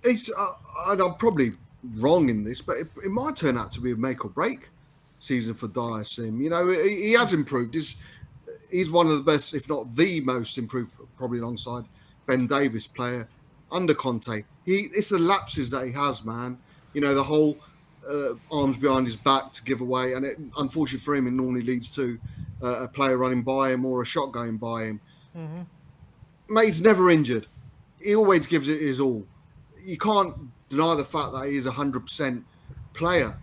And I'm probably wrong in this, but it might turn out to be a make or break season for Dyer Sim. You know, he has improved. He's one of the best, if not the most improved, probably alongside Ben Davies player under Conte. It's the lapses that he has, man. You know, the whole arms behind his back to give away, and unfortunately for him, it normally leads to a player running by him or a shot going by him. Mm-hmm. Mate, he's never injured. He always gives it his all. You can't deny the fact that he is 100% player.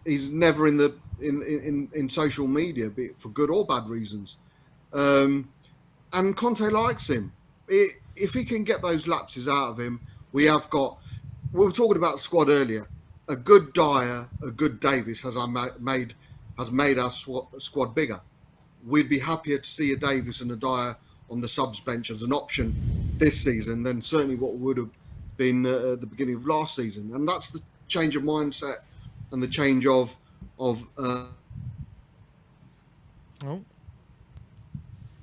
He's never in social media, be it for good or bad reasons. And Conte likes him. If he can get those lapses out of him, we were talking about the squad earlier. A good Dyer, a good Davies has made our squad bigger. We'd be happier to see a Davies and a Dyer on the subs bench as an option this season than certainly what would have been at the beginning of last season. And that's the change of mindset and the change of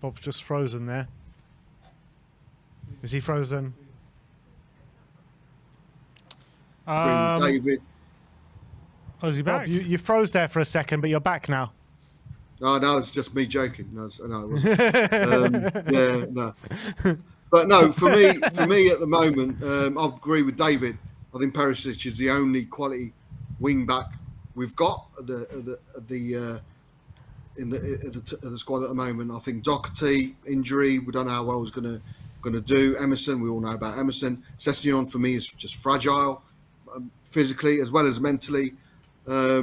Bob's just frozen there. Is he frozen? David. Oh, is he back? Bob, you froze there for a second, but you're back now. Oh, no, it's just me joking. No, it wasn't. Yeah, no. But no, for me at the moment, I agree with David. I think Perisic is the only quality wing back we've got at the squad at the moment. I think Doherty injury, we don't know how well he's going to do. Emerson, we all know about Emerson. Sessegnon for me is just fragile, physically as well as mentally. For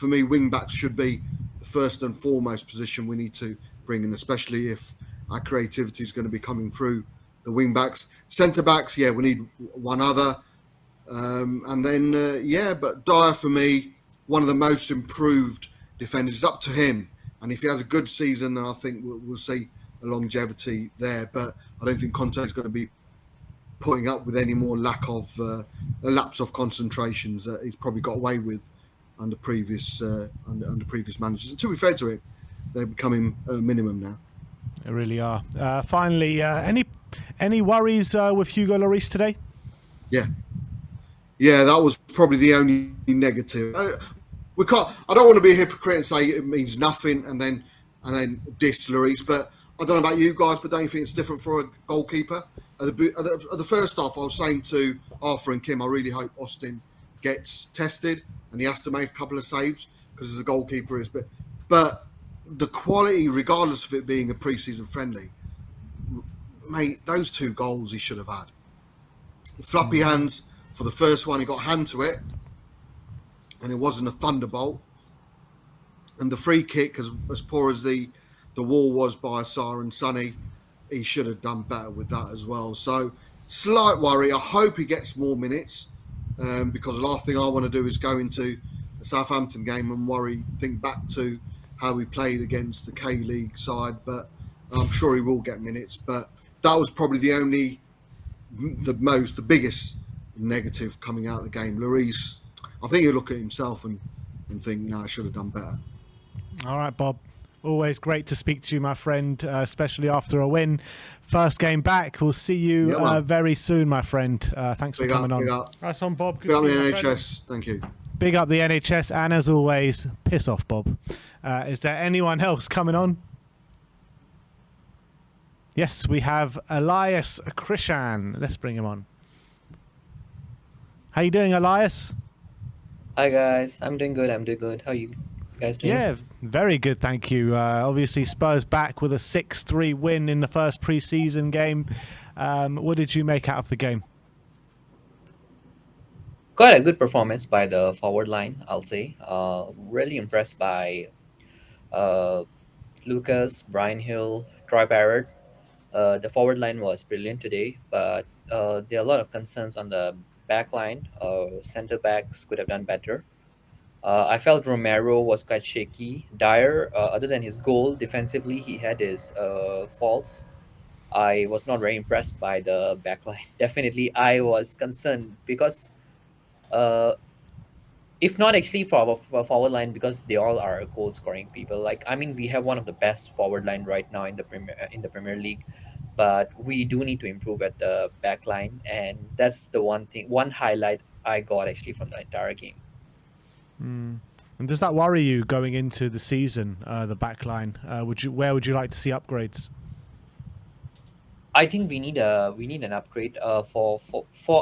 me, wing backs should be the first and foremost position we need to bring in, especially if our creativity is going to be coming through the wing backs. Centre backs, yeah, we need one other. But Dyer for me, one of the most improved defenders. It's up to him. And if he has a good season, then I think we'll see a longevity there. But I don't think Conte is going to be putting up with any more lapse of concentrations that he's probably got away with under previous managers. And to be fair to it, they're becoming a minimum now. They really are. Finally, any worries with Hugo Lloris today? Yeah, that was probably the only negative. We can't. I don't want to be a hypocrite and say it means nothing, and then diss Lloris. But I don't know about you guys, but don't you think it's different for a goalkeeper? At the first half, I was saying to Arthur and Kim, I really hope Austin gets tested and he has to make a couple of saves because as a goalkeeper is. But the quality, regardless of it being a pre-season friendly, mate, those 2 goals he should have had. Flappy hands for the first one, he got a hand to it, and it wasn't a thunderbolt. And the free kick, as poor as the wall was by Asan and Sonny, he should have done better with that as well. So slight worry. I hope he gets more minutes, because the last thing I want to do is go into the Southampton game and think back to how we played against the K-League side. But I'm sure he will get minutes. But that was probably the biggest negative coming out of the game. Lloris, I think he'll look at himself and think, no, I should have done better. All right, Bob. Always great to speak to you, my friend, especially after a win. First game back. We'll see you very soon, my friend. Thanks for coming on. That's on, Bob. Big up the NHS. Thank you. Big up the NHS. And as always, piss off, Bob. Is there anyone else coming on? Yes, we have Elias Krishan. Let's bring him on. How you doing, Elias? Hi guys, I'm doing good. How are you guys doing? Yeah, very good, thank you. Obviously, Spurs back with a 6-3 win in the first pre-season game. What did you make out of the game? Quite a good performance by the forward line, I'll say. Really impressed by Lucas, Brian Hill, Troy Parrott. The forward line was brilliant today, but there are a lot of concerns on the back line. Center backs could have done better. I felt Romero was quite shaky. Dyer, other than his goal, defensively he had his faults. I was not very impressed by the back line. Definitely, I was concerned because, if not actually for our forward line, because they all are goal-scoring people. Like, I mean, we have one of the best forward line right now in the Premier League, but we do need to improve at the back line, and that's the one highlight I got actually from the entire game. And does that worry you going into the season, the back line? Where would you like to see upgrades? I think we need an upgrade for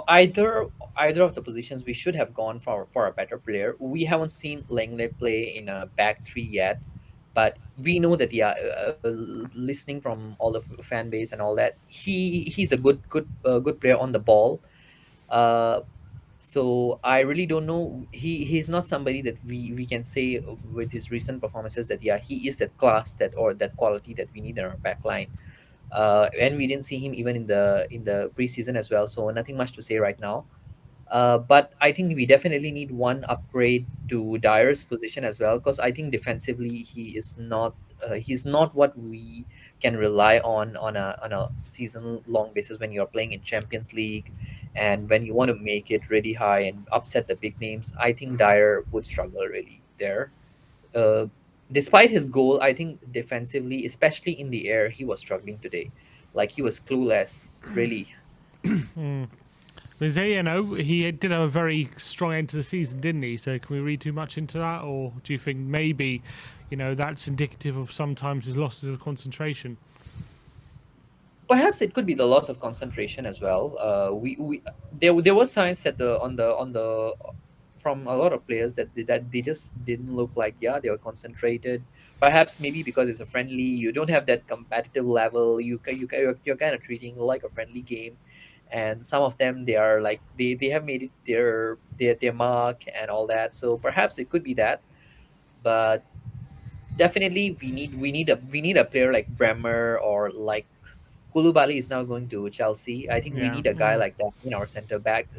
either of the positions. We should have gone for a better player. We haven't seen Langley play in a back 3 yet, but we know that listening from all the fan base and all that, he's a good player on the ball. So I really don't know. He's not somebody that we can say with his recent performances that he is that class that quality that we need in our back line. And we didn't see him even in the preseason as well. So nothing much to say right now. But I think we definitely need one upgrade to Dyer's position as well, because I think defensively he's not what we can rely on a season long basis when you're playing in Champions League and when you want to make it really high and upset the big names. I think Dyer would struggle really there. Despite his goal, I think defensively, especially in the air, he was struggling today. Like, he was clueless, really. Because he did have a very strong end to the season, didn't he? So can we read too much into that, or do you think maybe, that's indicative of sometimes his losses of concentration? Perhaps it could be the loss of concentration as well. There were signs that from a lot of players that they just didn't look like they were concentrated. Perhaps maybe because it's a friendly, you don't have that competitive level. You're kind of treating it like a friendly game, and some of them they are like they have made it their mark and all that. So perhaps it could be that, but definitely we need a player like Bremer or like Koulibaly is now going to Chelsea. I think we need a guy like that in our centre back,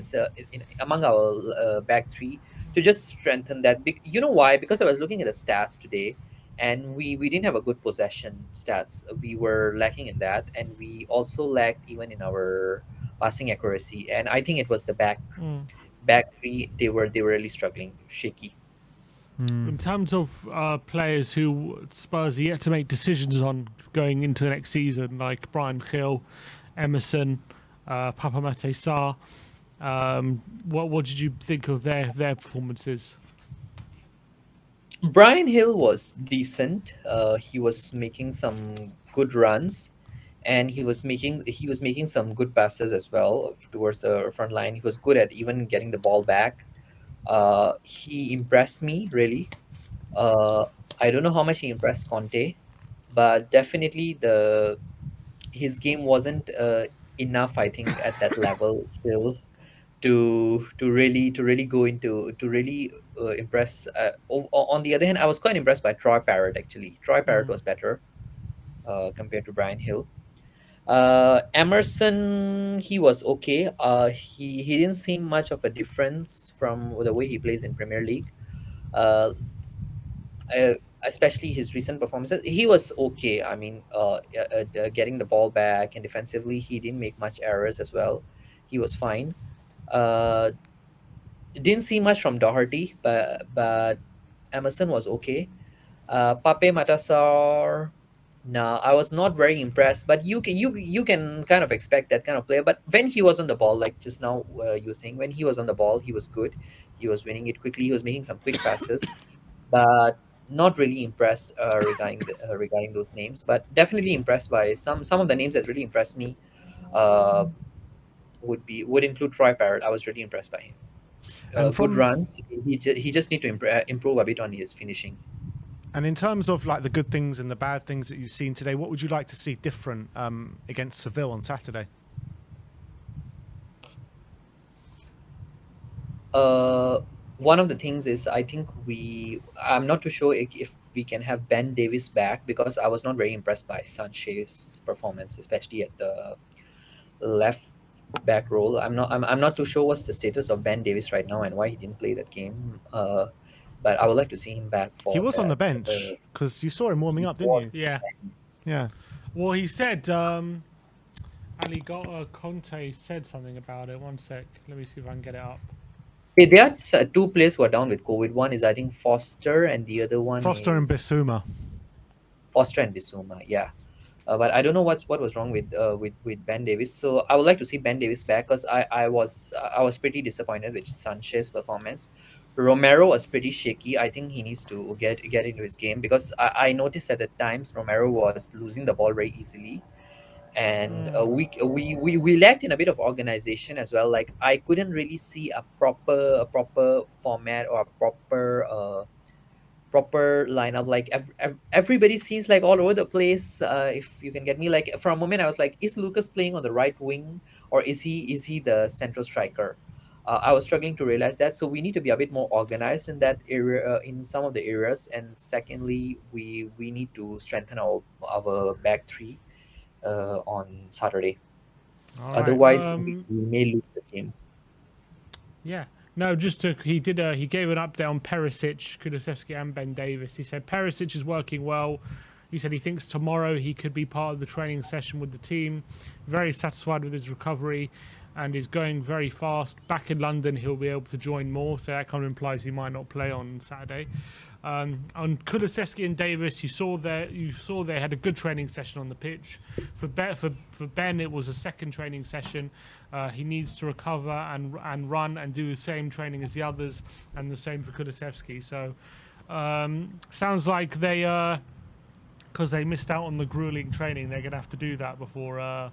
among our back three, to just strengthen that. You know why? Because I was looking at the stats today, and we didn't have a good possession stats. We were lacking in that, and we also lacked even in our passing accuracy. And I think it was the back three. They were really struggling, shaky. In terms of players who Spurs are yet to make decisions on going into the next season, like Brian Hill, Emerson, Papamate Sarr, what did you think of their performances? Brian Hill was decent. He was making some good runs, and he was making some good passes as well towards the front line. He was good at even getting the ball back. He impressed me really. Uh, I don't know how much he impressed Conte, but definitely his game wasn't enough. I think at that level still to really go into to really impress. On the other hand, I was quite impressed by Troy Parrott actually. Troy Parrott was better compared to Brian Hill. Emerson, he was okay. He didn't seem much of a difference from the way he plays in Premier League. Uh, Especially his recent performances, he was okay. I mean, getting the ball back and defensively, he didn't make much errors as well. He was fine. Uh, didn't see much from Doherty, but Emerson was okay. Pape Matasar, no, I was not very impressed. But you can kind of expect that kind of player. But when he was on the ball, like just now you were saying, when he was on the ball, he was good. He was winning it quickly. He was making some quick passes, but not really impressed regarding those names. But definitely impressed by some of the names that really impressed me. Uh, would include Troy Parrott. I was really impressed by him. And Good from runs. He just need to improve a bit on his finishing. And in terms of like the good things and the bad things that you've seen today, what would you like to see different against Seville on Saturday? One of the things is I think I'm not too sure if we can have Ben Davis back, because I was not very impressed by Sanchez's performance, especially at the left back role. I'm not too sure what's the status of Ben Davis right now and why he didn't play that game. But I would like to see him back for. He was on the that, bench because you saw him warming up, didn't you? Yeah. Yeah. Well, he said, Conte said something about it. One sec. Let me see if I can get it up. There are two players who are down with COVID. One is, I think, Foster, and the other one Foster and is Bissouma. Foster and Bissouma, yeah. But I don't know what was wrong with Ben Davis. So I would like to see Ben Davis back, because I was pretty disappointed with Sanchez's performance. Romero was pretty shaky. I think he needs to get into his game, because I noticed that at times Romero was losing the ball very easily, and we lacked in a bit of organization as well. Like I couldn't really see a proper format or a proper lineup. Like everybody seems like all over the place. If you can get me, like for a moment I was like, is Lucas playing on the right wing, or is he the central striker? I was struggling to realize that. So we need to be a bit more organized in that area, in some of the areas. And secondly, we need to strengthen our back three on Saturday. Otherwise, we may lose the game. Yeah. No, he gave an update on Perisic, Kulusevski, and Ben Davis. He said Perisic is working well. He said he thinks tomorrow he could be part of the training session with the team. Very satisfied with his recovery, and is going very fast. Back in London, he'll be able to join more. So that kind of implies he might not play on Saturday. On Kulusevski and Davis, you saw they had a good training session on the pitch. For Ben, it was a second training session. He needs to recover and run and do the same training as the others, and the same for Kulusevski. So sounds like they, because they missed out on the grueling training, they're going to have to do that before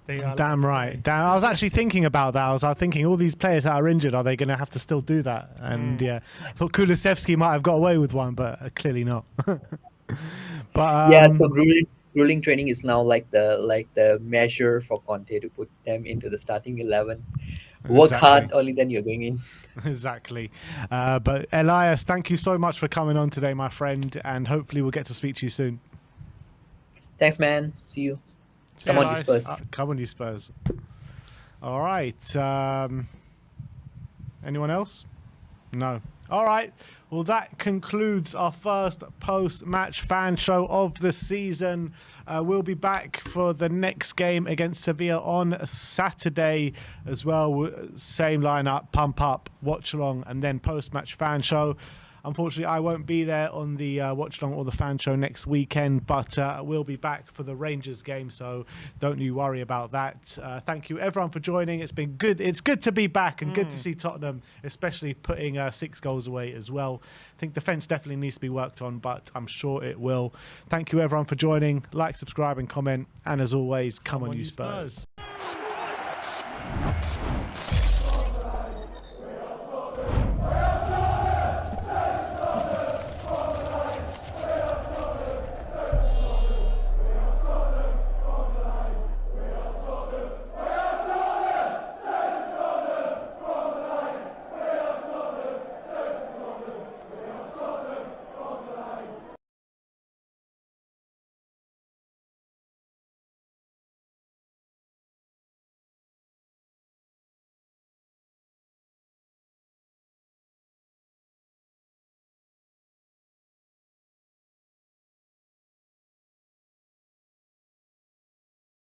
they. Damn right. I was actually thinking about that. I was thinking, all these players that are injured, are they going to have to still do that? And yeah, I thought Kulusevski might have got away with one, but clearly not. But yeah, so grueling training is now like the measure for Conte to put them into the starting 11. Work hard, only then you're going in. Exactly. But Elias, thank you so much for coming on today, my friend, and hopefully we'll get to speak to you soon. Thanks, man. See you. Come on, you Spurs. Come on, you Spurs. All right. Anyone else? No. All right. Well, that concludes our first post-match fan show of the season. We'll be back for the next game against Sevilla on Saturday as well. Same lineup, pump up, watch along, and then post-match fan show. Unfortunately, I won't be there on the watch along or the fan show next weekend, but we'll be back for the Rangers game, so don't you worry about that. Thank you everyone for joining. It's been good. It's good to be back and good to see Tottenham, especially putting 6 goals away as well. I think defence definitely needs to be worked on, but I'm sure it will. Thank you everyone for joining. Like, subscribe and comment, and as always, come on you Spurs.